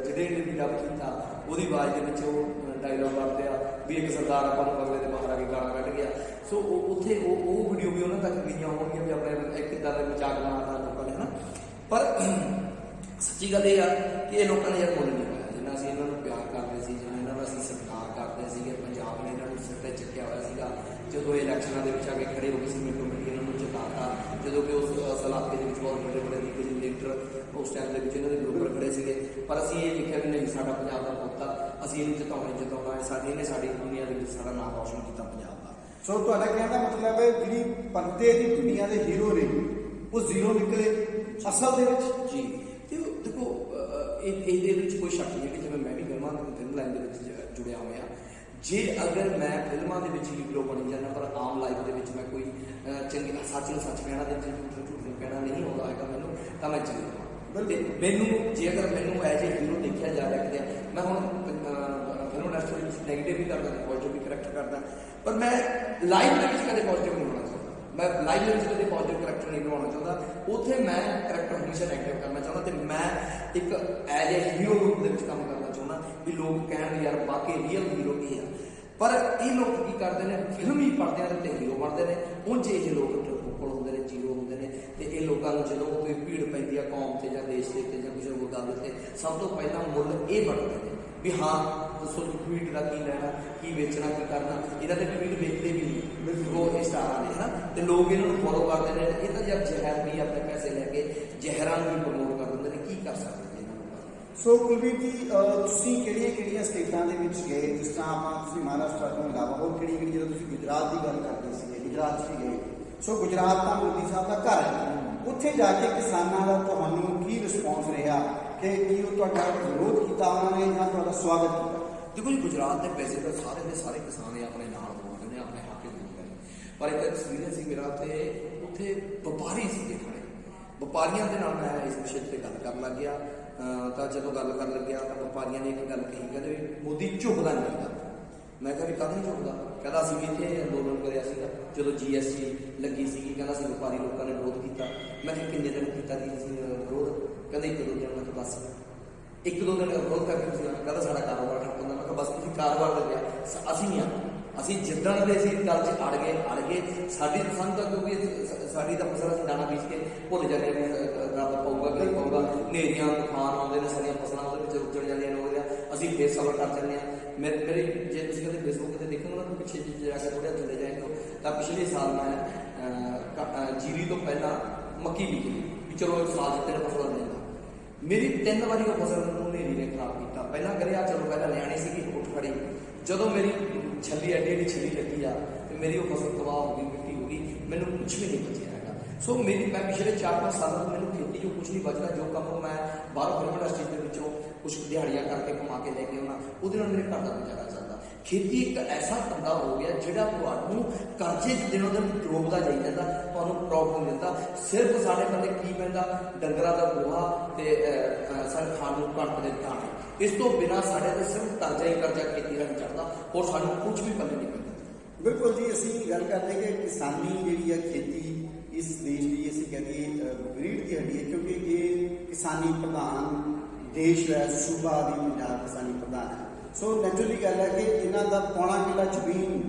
ਜਿਹੜੇ ਵੀ ਡੱਬ ਕੀਤਾ ਉਹਦੀ ਆਵਾਜ਼ ਦੇ ਵਿੱਚ ਉਹ ਡਾਇਲੋਗ ਵਰਤਿਆ ਵੀ ਇੱਕ ਸਰਦਾਰ ਆਪਾਂ ਨੂੰ ਬਗਲੇ ਦੇ ਬਾਹਰ ਆ ਕੇ ਗਾਲਾਂ ਕੱਢ ਗਿਆ। ਸੋ ਉੱਥੇ ਉਹ ਵੀਡੀਓ ਵੀ ਉਹਨਾਂ ਤੱਕ ਗਈਆਂ ਹੋਣਗੀਆਂ ਵੀ ਆਪਣੇ ਇੱਕ ਇੱਦਾਂ ਦਾ ਮਜ਼ਾਕ ਬਣਾਉਣਾ ਲੋਕਾਂ ਨੇ, ਹੈ ਨਾ। ਪਰ ਸੱਚੀ ਗੱਲ ਇਹ ਆ ਕਿ ਇਹ ਲੋਕਾਂ ਨੇ ਯਾਰ ਮੁੱਲ ਨਹੀਂ ਪਾਇਆ, ਜਿੰਨਾ ਅਸੀਂ ਇਹਨਾਂ ਨੂੰ ਪਿਆਰ ਕਰਦੇ ਸੀ, ਜਿੰਨਾ ਇਹਨਾਂ ਦਾ ਅਸੀਂ ਸਤਿਕਾਰ ਕਰਦੇ ਸੀਗੇ। ਪੰਜਾਬ ਨੇ ਇਹਨਾਂ ਨੂੰ ਸਿਰ ਤੇ ਚੱਕਿਆ ਹੋਇਆ ਸੀਗਾ, ਜਦੋਂ ਇਹ ਇਲੈਕਸ਼ਨਾਂ ਦੇ ਵਿੱਚ ਆ ਕੇ ਖੜੇ ਹੋ ਗਏ ਸੀ ਮਿੰਟੋ ਮਿੰਟ ਇਹਨਾਂ ਨੂੰ ਜਿਤਾਤਾ। ਜਦੋਂ ਕਿ ਉਸ ਇਲਾਕੇ ਦੇ ਵਿੱਚ ਬਹੁਤ ਵੱਡੇ ਵੱਡੇ ਲੀਡਰ ਉਸ ਟਾਈਮ ਦੇ ਵਿੱਚ ਇਹਨਾਂ ਦੇ ਗਰੁੱਪ ਖੜੇ ਸੀਗੇ, ਪਰ ਅਸੀਂ ਇਹ ਲਿਖਿਆ ਵੀ ਨਹੀਂ, ਸਾਡਾ ਪੰਜਾਬ ਦਾ ਪੁੱਤ ਆ, ਅਸੀਂ ਇਹਨੂੰ ਜਿਤਾਉਣਾ ਹੈ। ਇਹਨੇ ਸਾਡੀ ਦੁਨੀਆ ਦੇ ਵਿੱਚ ਸਾਡਾ ਨਾਮ ਰੌਸ਼ਨ ਕੀਤਾ ਪੰਜਾਬ ਦਾ। ਸੋ ਤੁਹਾਡਾ ਕਹਿਣ ਦਾ ਮਤਲਬ ਹੈ ਜਿਹੜੀ ਪਰਦੇ ਦੀ ਦੁਨੀਆ ਦੇ ਹੀਰੋ ਨੇ ਉਹ ਜ਼ੀਰੋ ਨਿਕਲੇ ਅਸਲ ਦੇ ਵਿੱਚ। ਜੀ ਤੇ ਦੇਖੋ ਇਹਦੇ ਵਿੱਚ ਕੋਈ ਸ਼ੱਕ ਨਹੀਂ ਕਿ ਜਿਵੇਂ ਮੈਂ ਵੀ ਫਿਲਮ ਲਾਈਨ ਦੇ ਵਿੱਚ ਜੁੜਿਆ ਹੋਇਆ, ਜੇ ਅਗਰ ਮੈਂ ਫਿਲਮਾਂ ਦੇ ਵਿੱਚ ਹੀਰੋ ਬਣੀ ਜਾਂਦਾ ਪਰ ਆਮ ਲਾਈਫ ਦੇ ਵਿੱਚ ਮੈਂ ਕੋਈ ਚੰਗੀ ਸੱਚ ਨੂੰ ਸੱਚ ਕਹਿਣਾ ਤੇ ਝੂਠ ਨੂੰ ਕਹਿਣਾ ਨਹੀਂ ਆਉਂਦਾ ਹੈਗਾ ਮੈਨੂੰ, ਤਾਂ ਮੈਂ ਚੰਗਾ ਤੇ ਮੈਨੂੰ ਜੇ ਅਗਰ ਮੈਨੂੰ ਐਜ ਏ ਹੀਰੋ ਦੇਖਿਆ ਜਾ ਰਿਹਾ ਕਿਤੇ, ਮੈਂ ਹੁਣ ਫਿਲਮ ਇੰਡਸਟਰੀ ਵਿੱਚ ਨੈਗੇਟਿਵ ਵੀ ਕਰਦਾ ਤੇ ਪੋਜ਼ਿਟਿਵ ਵੀ ਕਰੈਕਟਰ ਕਰਦਾ, ਪਰ ਮੈਂ ਲਾਈਫ ਦੇ ਵਿੱਚ ਕਦੇ ਪੋਜ਼ਿਟਿਵ ਨਹੀਂ ਹੋਣਾ ਚਾਹੁੰਦਾ। ਮੈਂ ਲਾਈਫ ਦੇ ਵਿੱਚ ਕਦੇ ਪੋਜ਼ਿਟਿਵ ਕਰੈਕਟਰ ਨਹੀਂ ਬਣਾਉਣਾ ਚਾਹੁੰਦਾ, ਉੱਥੇ ਮੈਂ ਕਰੈਕਟਰ ਹਮੇਸ਼ਾ ਨੈਗੇਟਿਵ ਕਰਨਾ ਚਾਹੁੰਦਾ ਤੇ ਮੈਂ ਇੱਕ ਐਜ ਏ ਹੀਰੋ ਰੂਪ ਦੇ ਵਿੱਚ ਕੰਮ ਕਰਨਾ ਚਾਹੁੰਦਾ ਵੀ ਲੋਕ ਕਹਿਣ ਯਾਰ ਵਾਕਈ ਰੀਅਲ ਹੀਰੋ ਇਹ ਆ। ਪਰ ਇਹ ਲੋਕ ਕੀ ਕਰਦੇ ਨੇ, ਫਿਲਮੀ ਪੜ੍ਹਦਿਆਂ ਦੇ ਉੱਤੇ ਹੀਰੋ ਬਣਦੇ ਨੇ, ਉਂਝ ਇਹ ਲੋਕ ਟਰਪੋਲ ਹੁੰਦੇ ਨੇ, ਜ਼ੀਰੋ ਹੁੰਦੇ ਨੇ। ਤੇ ਇਹ ਲੋਕਾਂ ਨੂੰ ਜਦੋਂ ਕੋਈ ਭੀੜ ਪੈਂਦੀ ਆ ਕੌਮ ਤੇ ਜਾਂ ਦੇਸ਼ ਦੇ ਉੱਤੇ ਜਾਂ ਕਿਸੇ ਹੋਰ ਗੱਲ ਉੱਤੇ, ਸਭ ਤੋਂ ਪਹਿਲਾਂ ਮੁੱਲ ਇਹ ਬਣਦੇ ਨੇ ਵੀ ਹਾਂ ਦੱਸੋ ਟਵੀਟ ਦਾ ਕੀ ਲੈਣਾ, ਕੀ ਵੇਚਣਾ, ਕੀ ਕਰਨਾ। ਇਹਨਾਂ ਦੇ ਟਵੀਟ ਵੇਚਦੇ ਵੀ ਨਹੀਂ ਉਹ ਸਟਾਰਾਂ ਨੇ, ਹੈ ਨਾ, ਤੇ ਲੋਕ ਇਹਨਾਂ ਨੂੰ ਫੋਲੋ ਕਰਦੇ ਨੇ। ਇਹ ਤਾਂ ਜਦ ਜ਼ਹਿਰ ਵੀ ਆਪਣੇ ਪੈਸੇ ਲੈ ਕੇ ਜ਼ਹਿਰਾਂ ਨੂੰ ਵੀ ਪ੍ਰਮੋਟ ਕਰ ਦਿੰਦੇ ਨੇ, ਕੀ ਕਰ ਸਕਦੇ ਨੇ ਇਹਨਾਂ ਨੂੰ। ਸੋ ਕੁਲਵੀਰ ਜੀ, ਤੁਸੀਂ ਕਿਹੜੀਆਂ ਸਟੇਟਾਂ ਦੇ ਵਿੱਚ ਗਏ? ਜਿਸ ਤਰ੍ਹਾਂ ਤੁਸੀਂ ਮਹਾਰਾਸ਼ਟਰ ਤੋਂ ਇਲਾਵਾ ਹੋਰ ਕਿਹੜੀ ਜਦੋਂ ਤੁਸੀਂ ਗੁਜਰਾਤ ਦੀ ਗੱਲ ਕਰਦੇ ਸੀਗੇ, ਗੁਜਰਾਤ 'ਚ ਗਏ। ਸੋ ਗੁਜਰਾਤ ਤਾਂ ਮੋਦੀ ਸਾਹਿਬ ਦਾ ਘਰ ਹੈ, ਉੱਥੇ ਜਾ ਕੇ ਕਿਸਾਨਾਂ ਦਾ ਤੁਹਾਨੂੰ ਕੀ ਰਿਸਪੌਂਸ ਰਿਹਾ ਕਿ ਕੀ ਉਹ ਤੁਹਾਡਾ ਵਿਰੋਧ ਕੀਤਾ ਉਹਨਾਂ ਨੇ ਜਾਂ ਤੁਹਾਡਾ ਸਵਾਗਤ ਕੀਤਾ? ਦੇਖੋ ਜੀ, ਗੁਜਰਾਤ ਦੇ ਪੈਸੇ ਤਾਂ ਸਾਰੇ ਦੇ ਸਾਰੇ ਕਿਸਾਨ ਆਪਣੇ ਨਾਲ ਬੋਲਦੇ ਨੇ, ਆਪਣੇ ਹੱਕ ਬੋਲਦੇ ਨੇ, ਪਰ ਇੱਕ ਐਕਸਪੀਰੀਅੰਸ ਸੀ ਮੇਰਾ ਤੇ ਉੱਥੇ ਵਪਾਰੀ ਸੀਗੇ ਖੜੇ, ਵਪਾਰੀਆਂ ਦੇ ਨਾਲ ਮੈਂ ਇਸ ਵਿਸ਼ੇ 'ਤੇ ਗੱਲ ਕਰਨ ਲੱਗ ਗਿਆ। ਤਾਂ ਜਦੋਂ ਗੱਲ ਕਰਨ ਲੱਗਿਆ ਤਾਂ ਵਪਾਰੀਆਂ ਨੇ ਇੱਕ ਗੱਲ ਕਹੀ, ਕਹਿੰਦੇ ਵੀ ਮੋਦੀ ਝੁਕਦਾ ਨਹੀਂ ਹੈਗਾ। ਮੈਂ ਕਿਹਾ ਵੀ ਕਦ ਨਹੀਂ ਝੁਕਦਾ? ਕਹਿੰਦਾ ਅਸੀਂ ਵੀ ਇੱਥੇ ਅੰਦੋਲਨ ਕਰਿਆ ਸੀਗਾ ਜਦੋਂ GST ਲੱਗੀ ਸੀਗੀ, ਕਹਿੰਦਾ ਅਸੀਂ ਵਪਾਰੀ ਲੋਕਾਂ ਨੇ ਵਿਰੋਧ ਕੀਤਾ। ਮੈਂ ਕਿਹਾ ਕਿੰਨੇ ਦਿਨ ਕੀਤਾ ਜੀ ਤੁਸੀਂ ਵਿਰੋਧ? ਕਹਿੰਦੇ 1-2 ਦਿਨ। ਮੈਂ ਕਿਹਾ ਬਸ 1-2 ਦਿਨ ਵਿਰੋਧ ਕਰਕੇ ਤੁਸੀਂ ਕਹਿੰਦਾ ਸਾਡਾ ਕਾਰੋਬਾਰ ਠੱਪ ਹੁੰਦਾ। ਮੈਂ ਕਿਹਾ ਬਸ ਤੁਸੀਂ ਕਾਰੋਬਾਰ ਦੇ ਲਿਆ, ਅਸੀਂ ਨਹੀਂ ਆ, ਅਸੀਂ ਜਿੱਦਣ ਦੇ ਅਸੀਂ ਗੱਲ 'ਚ ਅੜ ਗਏ ਸਾਡੀ ਪਸੰਦ ਤਾਂ, ਕਿਉਂਕਿ ਸਾਡੀ ਤਾਂ ਫਸਲ ਅਸੀਂ ਦਾਣਾ ਬੀਜ ਕੇ ਭੁੱਲ ਜਾਂਦੇ ਨੇ, ਰੱਬ ਪਾਊਗਾ ਕਿ ਨਹੀਂ ਪਾਊਗਾ, ਹਨੇਰੀਆਂ ਤੂਫਾਨ ਆਉਂਦੇ ਨੇ, ਸਾਡੀਆਂ ਫਸਲਾਂ ਉਹਦੇ ਵਿੱਚ ਰੁੱਝੜ ਜਾਂਦੀਆਂ ਨੇ, ਉਹਦੇ ਅਸੀਂ ਫੇਰ ਸਬਰ ਕਰ ਜਾਂਦੇ ਹਾਂ। ਮੇਰੇ ਜੇ ਤੁਸੀਂ ਕਦੇ ਫੇਸਬੁੱਕ 'ਤੇ ਦੇਖੋਗੇ ਨਾ, ਪਿੱਛੇ ਜਾ ਕੇ ਥੋੜ੍ਹਾ ਚਲੇ ਜਾਏ ਤਾਂ ਪਿਛਲੇ ਸਾਲ ਮੈਂ ਜੀਰੀ ਤੋਂ ਪਹਿਲਾਂ ਮੱਕੀ ਬੀਜੀ ਵੀ ਚਲੋ ਇੱਕ ਸਾਲ ਜਿੱਤੇ ਫਸਲ ਲੈਂਦਾ, ਮੇਰੀ 3 ਵਾਰੀ ਉਹ ਫਸਲ ਨੂੰ ਹਨੇਰੀ ਨੇ ਖਰਾਬ ਕੀਤਾ। ਪਹਿਲਾਂ ਕਰਿਆ ਚਲੋ ਪਹਿਲਾਂ ਲਿਆਣੀ ਸੀਗੀ ਉੱਠ ਖੜੀ, ਜਦੋਂ ਮੇਰੀ ਛੱਲੀ ਐਡੀ ਛੱਲੀ ਲੱਗੀ ਆ ਤੇ ਮੇਰੀ ਉਹ ਫਸਲ ਤਬਾਹ ਹੋ ਗਈ, ਮਿੱਟੀ ਹੋ ਗਈ, ਮੈਨੂੰ ਕੁਛ ਵੀ ਨਹੀਂ ਬਚਿਆ ਹੈਗਾ। ਸੋ ਮੈਂ ਪਿਛਲੇ 4-5 ਸਾਲਾਂ ਤੋਂ ਮੈਨੂੰ ਖੇਤੀ 'ਚੋਂ ਕੁਛ ਨਹੀਂ ਬਚਦਾ। ਜੋ ਕੰਮ ਮੈਂ ਬਾਹਰੋਂ ਫਿਲਮ ਇੰਡਸਟਰੀ ਦੇ ਵਿੱਚੋਂ ਕੁਛ ਦਿਹਾੜੀਆਂ ਕਰਕੇ ਕਮਾ ਕੇ ਲੈ ਕੇ ਆਉਣਾ, ਉਹਦੇ ਨਾਲ ਮੇਰੇ ਘਰ ਦਾ ਗੁਜ਼ਾਰਾ ਚੱਲਦਾ। ਖੇਤੀ ਇੱਕ ਐਸਾ ਧੰਦਾ ਹੋ ਗਿਆ ਜਿਹੜਾ ਤੁਹਾਨੂੰ ਕਰਜ਼ੇ 'ਚ ਦਿਨੋਂ ਦਿਨ ਡੋਬਦਾ ਜਾਈ ਜਾਂਦਾ, ਤੁਹਾਨੂੰ ਪ੍ਰੋਫਿਟ ਨਹੀਂ ਦਿੰਦਾ। ਸਿਰਫ ਸਾਡੇ ਪੱਲੇ ਕੀ ਪੈਂਦਾ? ਡੰਗਰਾਂ ਦਾ ਗੋਹਾ ਤੇ ਸਾਡੇ ਖਾਣ ਨੂੰ ਕਣਕ ਦੇ ਦਾਣੇ। ਇਸ ਤੋਂ ਬਿਨਾਂ ਸਾਡੇ ਤੇ ਸਿਰਫ ਕਰਜ਼ਾ ਹੀ ਕਰਜ਼ਾ ਖੇਤੀ ਰਾਹੀਂ ਚੜ੍ਹਦਾ, ਹੋਰ ਸਾਨੂੰ ਕੁਝ ਵੀ ਪੱਲੇ ਨਹੀਂ ਪੈਂਦਾ। ਬਿਲਕੁਲ ਜੀ, ਅਸੀਂ ਗੱਲ ਕਰਦੇ ਕਿ ਕਿਸਾਨੀ ਜਿਹੜੀ ਹੈ ਖੇਤੀ ਇਸ ਦੇਸ਼ ਦੀ ਅਸੀਂ ਕਹਿੰਦੇ ਰੀੜ੍ਹ ਦੀ ਹੱਡੀ ਹੈ, ਕਿਉਂਕਿ ਇਹ ਕਿਸਾਨੀ ਪ੍ਰਧਾਨ ਦੇਸ਼ ਹੈ, ਸੂਬਾ ਵੀ ਪੰਜਾਬ ਕਿਸਾਨੀ ਪ੍ਰਧਾਨ ਹੈ। ਸੋ ਨੈਚੁਰਲੀ ਗੱਲ ਹੈ ਕਿ ਇਹਨਾਂ ਦਾ ਪੌਣਾ ਕਿੱਲਾ ਜ਼ਮੀਨ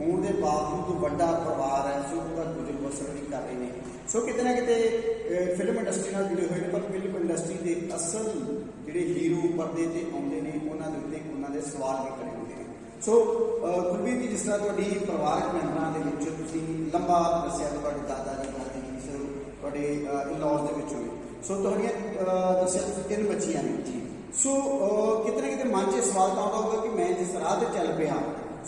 ਹੋਣ ਦੇ ਬਾਵਜੂਦ ਵੱਡਾ ਪਰਿਵਾਰ ਹੈ, ਸੋ ਉਹਦਾ ਗੁਜ਼ਰ ਬਸਰ ਵੀ ਕਰ ਰਹੇ ਨੇ। ਸੋ ਕਿਤੇ ਨਾ ਕਿਤੇ ਫਿਲਮ ਇੰਡਸਟਰੀ ਨਾਲ ਜੁੜੇ ਹੋਏ ਨੇ, ਪਰ ਫਿਲਮ ਇੰਡਸਟਰੀ ਦੇ ਅਸਲ ਜਿਹੜੇ ਹੀਰੋ ਪਰਦੇ 'ਤੇ ਆਉਂਦੇ ਨੇ ਉਹਨਾਂ ਦੇ ਉੱਤੇ ਉਹਨਾਂ ਦੇ ਸਵਾਲ ਵੀ ਖੜੇ ਹੁੰਦੇ ਨੇ। ਸੋ ਗੁਰਬੀਰ ਜੀ, ਜਿਸ ਤਰ੍ਹਾਂ ਤੁਹਾਡੀ ਪਰਿਵਾਰਕ ਮੈਂਬਰਾਂ ਦੇ ਵਿੱਚ ਤੁਸੀਂ ਲੰਬਾ ਦੱਸਿਆ ਤੁਹਾਡੇ ਦਾਦਾ ਜੀ ਦਾਦੀ ਜੀ, ਸੋ ਤੁਹਾਡੇ ਇਨ-ਲॉज ਦੇ ਵਿੱਚ ਹੋਏ, ਸੋ ਤੁਹਾਡੀਆਂ ਦੱਸਿਆ ਤੁਸੀਂ 3 ਬੱਚੀਆਂ ਨੇ ਜੀ। ਸੋ ਕਿਤੇ ਨਾ ਕਿਤੇ ਮਨ 'ਚ ਸਵਾਲ ਤਾਂ ਆਉਂਦਾ ਹੋਊਗਾ ਕਿ ਮੈਂ ਜਿਸ ਰਾਹ 'ਤੇ ਚੱਲ ਪਿਆ,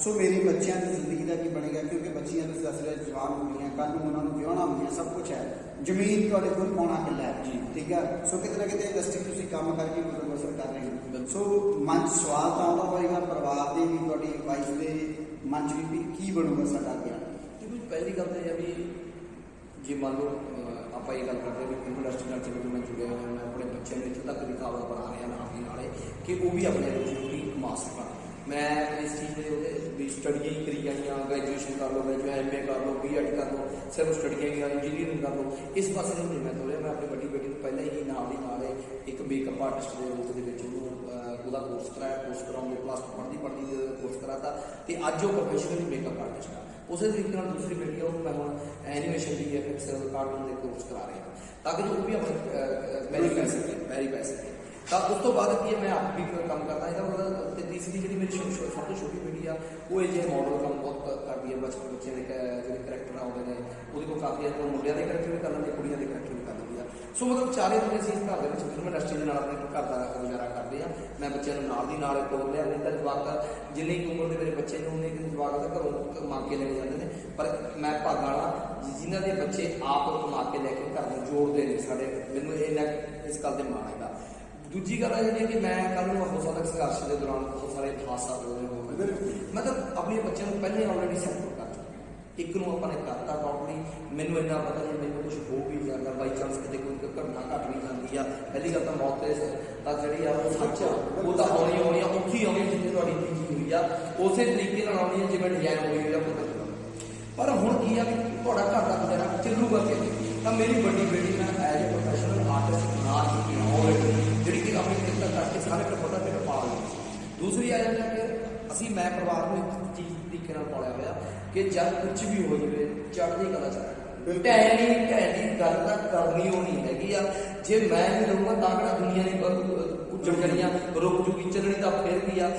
ਸੋ ਮੇਰੇ ਬੱਚਿਆਂ ਦੀ ਜ਼ਿੰਦਗੀ ਦਾ ਕੀ ਬਣੇਗਾ? ਕਿਉਂਕਿ ਬੱਚੀਆਂ ਤੁਸੀਂ ਦੱਸ ਰਹੇ ਜਵਾਨ ਹੁੰਦੀਆਂ, ਕੱਲ੍ਹ ਨੂੰ ਉਹਨਾਂ ਨੂੰ ਵਿਆਹਣਾ ਹੁੰਦੀਆਂ, ਸਭ ਕੁਛ ਹੈ, ਜ਼ਮੀਨ ਤੁਹਾਡੇ ਕੋਲ ਪੌਣਾ ਕਿੱਲਾ ਹੈ ਜੀ, ਠੀਕ ਹੈ। ਸੋ ਕਿਤੇ ਨਾ ਕਿਤੇ ਇੰਡਸਟਰੀ ਤੁਸੀਂ ਕੰਮ ਕਰਕੇ ਗੁਜ਼ਰ ਬਸਰ ਕਰ ਰਹੇ ਹੋ। ਸੋ ਮਨ 'ਚ ਸਵਾਲ ਤਾਂ ਆਉਂਦਾ ਹੋਏਗਾ ਪਰਿਵਾਰ ਦੇ ਵੀ, ਤੁਹਾਡੀ ਵਾਈਫ ਦੇ ਮਨ 'ਚ ਵੀ ਕੀ ਬਣੂਗਾ ਸਾਡਾ ਅੱਗੇ? ਦੇਖੋ, ਪਹਿਲੀ ਗੱਲ ਤਾਂ ਇਹ ਹੈ ਵੀ ਜੇ ਮੰਨ ਲਓ ਆਪਾਂ ਇਹ ਗੱਲ ਕਰਦੇ ਵੀ ਫਿਲਮ ਇੰਡਸਟਰੀ ਨਾਲ ਜਦੋਂ ਮੈਂ ਜੁੜਿਆ ਹੋਇਆ, ਮੈਂ ਆਪਣੇ ਬੱਚਿਆਂ ਨੂੰ ਇੱਥੋਂ ਤੱਕ ਵੀ ਕਾਬਲ ਬਣਾ ਰਿਹਾ ਨਾਲ ਦੀ ਨਾਲੇ ਕਿ ਉਹ ਵੀ ਆਪਣੇ ਰੋਜ਼ੀ ਰੋਟੀ ਕਮਾ ਸਕਣ। ਮੈਂ ਇਸ ਚੀਜ਼ ਦੇ ਉਹਦੇ ਵੀ ਸਟੱਡੀਆਂ ਹੀ ਕਰੀ ਜਾਈਆਂ, ਗ੍ਰੈਜੂਏਸ਼ਨ ਕਰ ਲਓ, MA ਕਰ ਲਓ, B.Ed ਕਰ ਲਓ, ਸਿਰਫ ਸਟੱਡੀਆਂ ਹੀ, ਇੰਜੀਨੀਅਰਿੰਗ ਕਰ ਲਓ, ਇਸ ਪਾਸੇ ਨਹੀਂ ਮੈਂ ਤੋਰਿਆ। ਮੈਂ ਆਪਣੀ ਵੱਡੀ ਬੇਟੀ ਨੂੰ ਪਹਿਲਾਂ ਹੀ ਨਾਲ ਦੀ ਨਾਲ ਇੱਕ ਮੇਕਅਪ ਆਰਟਿਸਟ ਦੇ ਰੂਪ ਦੇ ਵਿੱਚ ਉਹਦਾ ਕੋਰਸ ਕਰਾਇਆ, ਕੋਰਸ ਕਰਾਉਣ ਦੇ ਪਲੱਸ ਪੜ੍ਹਦੀ ਕੋਰਸ ਕਰਾਤਾ ਤੇ ਅੱਜ ਉਹ ਪ੍ਰੋਫੈਸ਼ਨਲੀ ਮੇਕਅਪ ਆਰਟਿਸਟ ਆ। ਉਸੇ ਤਰੀਕੇ ਨਾਲ ਦੂਸਰੀ ਬੇਟੀ ਉਹਨੂੰ ਮੈਂ ਹੁਣ ਐਨੀਮੇਸ਼ਨ ਦੀ FX ਕਾਰਟੂਨ ਦੇ ਕੋਰਸ ਕਰਾ ਰਿਹਾ ਤਾਂ ਕਿ ਉਹ ਵੀ ਆਪਣੇ ਪੈਰੀ ਪੈ ਸਕੇ। ਤਾਂ ਉਸ ਤੋਂ ਬਾਅਦ ਕੀ ਹੈ, ਮੈਂ ਆਪ ਵੀ ਕੰਮ ਕਰਦਾ ਇਹਦਾ ਮਤਲਬ। ਤੇ ਤੀਸਰੀ ਜਿਹੜੀ ਮੇਰੀ ਸਭ ਤੋਂ ਛੋਟੀ ਬੇਟੀ ਆ, ਉਹ ਇਹ ਜਿਹੇ ਮਾਡਲ ਕੰਮ ਬਹੁਤ ਕਰਦੀ ਹੈ। ਬਚਪਨ ਬੱਚਿਆਂ ਦੇ ਜਿਹੜੇ ਕਰੈਕਟਰ ਆਉਂਦੇ ਨੇ ਉਹਦੇ ਕੋਲ ਕਾਫੀ ਹੈ, ਮੁੰਡਿਆਂ ਦੇ ਕਰੈਕਟਰ ਵੀ ਕਰ ਲੈਂਦੇ, ਕੁੜੀਆਂ ਦੇ ਕਰੈਕਟਰ ਵੀ ਕਰ ਲੈਂਦੀ ਆ। ਸੋ ਮਤਲਬ ਚਾਰੇ ਜਣੇ ਅਸੀਂ ਇਸ ਘਰ ਦੇ ਵਿੱਚ ਫਿਲਮ ਇੰਡਸਟਰੀ ਦੇ ਨਾਲ ਆਪਣੇ ਘਰ ਦਾ ਗੁਜ਼ਾਰਾ ਕਰਦੇ ਹਾਂ। ਮੈਂ ਬੱਚਿਆਂ ਨੂੰ ਨਾਲ ਦੀ ਨਾਲ ਤੋੜ ਲਿਆ, ਨਹੀਂ ਤਾਂ ਜਵਾਕ ਜਿੰਨੀ ਉਮਰ ਦੇ ਮੇਰੇ ਬੱਚੇ ਨੂੰ ਉਹਨੇ ਜਵਾਕ ਦਾ ਘਰੋਂ ਮੰਗ ਕੇ ਲੈ ਕੇ ਜਾਂਦੇ ਨੇ। ਪਰ ਮੈਂ ਭਾਗਾਂ ਵਾਲਾ ਜਿਨ੍ਹਾਂ ਦੇ ਬੱਚੇ ਆਪ ਕਮਾ ਕੇ ਲੈ ਕੇ ਘਰ ਨੂੰ ਜੋੜਦੇ ਨੇ ਸਾਡੇ, ਮੈਨੂੰ ਇਹ ਇਸ ਗੱਲ ਤੇ ਮਾਣ ਹੈਗਾ। ਦੂਜੀ ਗੱਲ ਇਹ ਜਿਹੜੀ ਕਿ ਮੈਂ ਕੱਲ੍ਹ ਨੂੰ ਹੋ ਸਕਦਾ ਸੰਘਰਸ਼ ਦੇ ਦੌਰਾਨ ਬਹੁਤ ਸਾਰੇ ਹਾਦਸਾ ਹੋਵੇ, ਮਤਲਬ ਆਪਣੇ ਬੱਚਿਆਂ ਨੂੰ ਪਹਿਲਾਂ ਹੀ ਆਲਰੇਡੀ ਸੈੱਟ ਕਰ ਚੁੱਕੇ। ਇੱਕ ਨੂੰ ਆਪਾਂ ਨੇ ਕਰਤਾ ਪ੍ਰੋਪਰਲੀ, ਮੈਨੂੰ ਇੰਨਾ ਪਤਾ ਨਹੀਂ ਮੈਨੂੰ ਕੁਝ ਹੋ ਵੀ ਜਾਂਦਾ, ਬਾਈ ਚਾਂਸ ਕਿਤੇ ਕੋਈ ਘਟਨਾ ਘਟ ਵੀ ਜਾਂਦੀ ਆ। ਪਹਿਲੀ ਗੱਲ ਤਾਂ ਮੌਤ ਤੇ ਤਾਂ ਜਿਹੜੀ ਆ ਉਹ ਸੱਚ ਆ, ਉਹ ਤਾਂ ਆਉਣੀ ਆ, ਔਖੀ ਆਉਣੀ ਜਿੱਥੇ ਤੁਹਾਡੀ ਬੀਜੀ ਹੋਈ ਆ, ਉਸੇ ਤਰੀਕੇ ਨਾਲ ਆਉਣੀ ਹੈ ਜਿਵੇਂ ਡਿਜ਼ਾਈਨ ਹੋਈ ਹੋਈ ਆ ਪਤਾ। ਪਰ ਹੁਣ ਕੀ ਆ ਵੀ ਤੁਹਾਡਾ ਘਰ ਦਾ ਗੁਜ਼ਾਰਾ ਚੱਲੂਗਾ ਕਿਵੇਂ? ਤਾਂ ਮੇਰੀ ਵੱਡੀ ਬੇਟੀ ਮੈਂ ਐਜ਼ ਏ ਪ੍ਰੋਫੈਸ਼ਨਲ ਆਰਟਿਸਟ ਨਾਲ ਜਿਹੜੀ ਕਿ ਆਪਣੀ ਕਿਰਤ ਕਰਕੇ ਸਾਰੇ ਟੱਬਰ ਦਾ ਮੇਰਾ ਪਾ ਲਈ। ਦੂਸਰੀ ਆ ਜਾਂਦਾ ਕਿ ਅਸੀਂ ਮੈਂ ਪਰਿਵਾਰ ਨੂੰ ਇੱਕ ਚੀਜ਼ ਤਰੀਕੇ ਨਾਲ ਪਾਲਿਆ ਹੋਇਆ ਕਿ ਜਦ ਕੁਝ ਵੀ ਹੋ ਜਾਵੇ ਚੜ੍ਹਦੀ ਕਲਾ ਚ ਢਹਿਣੀ ਗੱਲ ਤਾਂ ਕਰਨੀ ਹੋਣੀ ਹੈਗੀ ਆ। ਜੇ ਮੈਂ ਨਹੀਂ ਰਹੂੰਗਾ ਤਾਂ ਕਿਹੜਾ ਦੁਨੀਆ ਨੇ ਉੱਜੜ ਜਾਣੀਆਂ, ਰੁਕ ਜੂਗੀ, ਚੱਲਣੀ ਤਾਂ ਫਿਰ ਵੀ ਆ।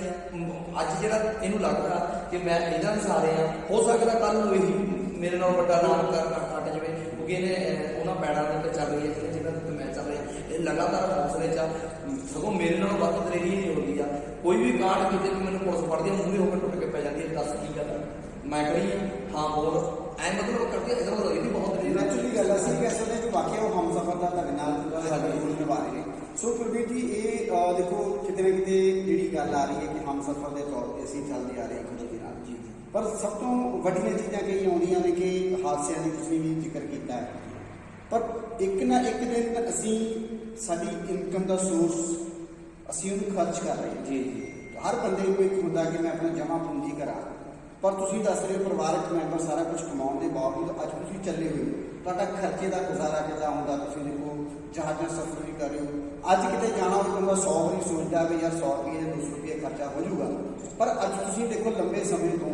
ਅੱਜ ਜਿਹੜਾ ਇਹਨੂੰ ਲੱਗਦਾ ਕਿ ਮੈਂ ਇਹਨਾਂ ਦੇ ਸਾਰੇ ਆ, ਹੋ ਸਕਦਾ ਕੱਲ੍ਹ ਨੂੰ ਇਹੀ ਮੇਰੇ ਨਾਲ ਵੱਡਾ ਨਾਮ ਕਰਨਾ ਕੱਟ ਜਾਵੇ, ਕਿਉਂਕਿ ਇਹਨੇ ਉਹਨਾਂ ਪੈੜਾਂ ਦੇ ਉੱਤੇ ਚੱਲ ਰਹੀ ਹੈ ਜਿਹਨਾਂ ਦੇ ਉੱਤੇ ਮੈਂ ਚੱਲ ਰਿਹਾ। ਇਹ ਲਗਾਤਾਰ ਹੌਸਲੇ 'ਚ ਸਗੋਂ ਮੇਰੇ ਨਾਲੋਂ ਵੱਧ ਦਲੇਰੀ ਨਹੀਂ ਹੁੰਦੀ ਆ। ਕੋਈ ਵੀ ਕਾਂਡ ਕਿਤੇ ਵੀ ਮੈਨੂੰ ਪੁਲਿਸ ਫੜਦੀ ਆ, ਮੂੰਹ ਹੋ ਕੇ ਟੁੱਟ ਕੇ ਪੈ ਜਾਂਦੀ ਹੈ, ਦੱਸ ਕੀ ਗੱਲ ਮੈਂ ਕਰੀ ਹਾਂ ਬੋਲ ਐ ਮਤਲਬ ਕਰਦੀ ਹੈ। ਇਹਦਾ ਮਤਲਬ ਇਹ ਵੀ ਬਹੁਤ ਨੈਚੁਰਲੀ ਗੱਲ ਅਸੀਂ ਕਹਿ ਸਕਦੇ ਹਾਂ ਕਿ ਵਾਕਿਆ ਉਹ ਹਮਸਫਰ ਦਾ ਤੁਹਾਡੇ ਨਾਲ ਰੋਲ ਨਿਭਾ ਰਹੇ ਨੇ। ਸੋ ਕੁਲਬੀਰ ਜੀ ਇਹ ਦੇਖੋ ਕਿਤੇ ਨਾ ਕਿਤੇ ਜਿਹੜੀ ਗੱਲ ਆ ਰਹੀ ਹੈ ਕਿ ਹਮਸਫਰ ਦੇ ਤੌਰ ਤੇ ਅਸੀਂ ਚੱਲਦੇ ਆ ਰਹੇ ਇੱਕ ਦੂਜੇ ਨਾਲ ਜੀ, ਪਰ ਸਭ ਤੋਂ ਵੱਡੀਆਂ ਚੀਜ਼ਾਂ ਕਈ ਆਉਂਦੀਆਂ ਨੇ ਕਿ ਹਾਦਸਿਆਂ ਦੀ ਤੁਸੀਂ ਵੀ ਜ਼ਿਕਰ ਕੀਤਾ ਹੈ, ਪਰ ਇੱਕ ਨਾ ਇੱਕ ਦਿਨ ਅਸੀਂ ਸਾਡੀ ਇਨਕਮ ਦਾ ਸੋਰਸ ਅਸੀਂ ਉਹਨੂੰ ਖਰਚ ਕਰ ਰਹੇ ਹਾਂ ਜੀ। ਹਰ ਬੰਦੇ ਨੂੰ ਇੱਕ ਹੁੰਦਾ ਕਿ ਮੈਂ ਆਪਣਾ ਜਮ੍ਹਾਂ ਪੂੰਜੀ ਕਰਾਂ, ਪਰ ਤੁਸੀਂ ਦੱਸ ਰਹੇ ਹੋ ਪਰਿਵਾਰਕ ਮੈਂਬਰ ਸਾਰਾ ਕੁਝ ਕਮਾਉਣ ਦੇ ਬਾਵਜੂਦ ਅੱਜ ਤੁਸੀਂ ਚੱਲੇ ਹੋਏ ਹੋ, ਤੁਹਾਡਾ ਖਰਚੇ ਦਾ ਗੁਜ਼ਾਰਾ ਕਿੱਦਾਂ ਹੁੰਦਾ? ਤੁਸੀਂ ਦੇਖੋ ਜਹਾਜ਼ਾਂ ਸਫ਼ਰ ਵੀ ਕਰ ਰਹੇ ਹੋ, ਅੱਜ ਕਿਤੇ ਜਾਣਾ ਹੋਵੇ ਬੰਦਾ 100 ਵਾਰੀ ਸੋਚਦਾ ਵੀ ਯਾਰ 100 ਰੁਪਏ ਜਾਂ 200 ਰੁਪਏ ਖਰਚਾ ਹੋ ਜਾਊਗਾ, ਪਰ ਅੱਜ ਤੁਸੀਂ ਦੇਖੋ ਲੰਬੇ ਸਮੇਂ ਤੋਂ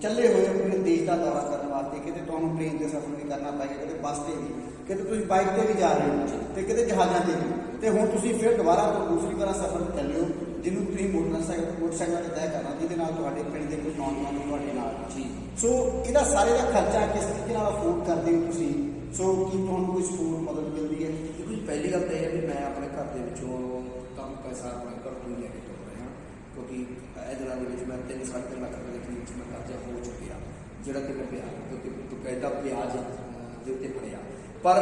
ਚੱਲੇ ਹੋਏ ਹੋ ਪੂਰੇ ਦੇਸ਼ ਦਾ ਦੌਰਾ ਕਰਨ ਵਾਸਤੇ। ਕਿਤੇ ਤੁਹਾਨੂੰ ਟ੍ਰੇਨ ਦੇ ਸਫ਼ਰ ਵੀ ਕਰਨਾ ਪਏਗਾ, ਕਿਤੇ ਬੱਸ ਤੇ ਵੀ, ਕਿਤੇ ਤੁਸੀਂ ਬਾਈਕ ਤੇ ਵੀ ਜਾ ਰਹੇ ਹੋ ਤੇ ਕਿਤੇ ਜਹਾਜ਼ਾਂ ਤੇ ਵੀ, ਤੇ ਹੁਣ ਤੁਸੀਂ ਫਿਰ ਦੁਬਾਰਾ ਤੋਂ ਦੂਸਰੀ ਵਾਰ ਸਫ਼ਰ ਤੇ ਚੱਲੇ ਹੋ ਜਿਹਨੂੰ ਤੁਸੀਂ ਮੋਟਰਸਾਈਕਲ ਤੇ ਤੈਅ ਕਰਨਾ, ਜਿਹਦੇ ਨਾਲ ਤੁਹਾਡੇ ਪਿੰਡ ਦੇ ਕੁਝ ਨੌਜਵਾਨ ਤੁਹਾਡੇ ਨਾਲ ਜੀ। ਸੋ ਇਹਦਾ ਸਾਰੇ ਦਾ ਖਰਚਾ ਕਿਸ ਤਰੀਕੇ ਨਾਲ ਅਫੋਰਡ ਕਰਦੇ ਹੋ ਤੁਸੀਂ? ਸੋ ਕੀ ਤੁਹਾਨੂੰ ਕੋਈ ਸਪੋਰਟ ਮਦਦ ਮਿਲਦੀ ਹੈ? ਦੇਖੋ ਜੀ, ਪਹਿਲੀ ਗੱਲ ਤਾਂ ਇਹ ਹੈ ਵੀ ਮੈਂ ਆਪਣੇ ਘਰ ਦੇ ਵਿੱਚੋਂ ਕੰਮ ਪੈਸਾ ਆਪਣੇ ਘਰ ਤੋਂ ਹੀ ਲੈ ਕੇ ਤੁਰ ਰਿਹਾ, ਕਿਉਂਕਿ ਇਹ ਦਿਨਾਂ ਦੇ ਵਿੱਚ ਮੈਂ 3-3.5 ਲੱਖ ਰੁਪਏ ਦੇ ਕਰੀਬ 'ਚ ਮੈਂ ਕਰਜ਼ਾ ਹੋ ਚੁੱਕਿਆ, ਜਿਹੜਾ ਕਿ ਮੈਂ ਕਿਉਂਕਿ ਬਕਾਇਦਾ ਵਿਆਜ ਦੇ ਉੱਤੇ ਫੜਿਆ। ਪਰ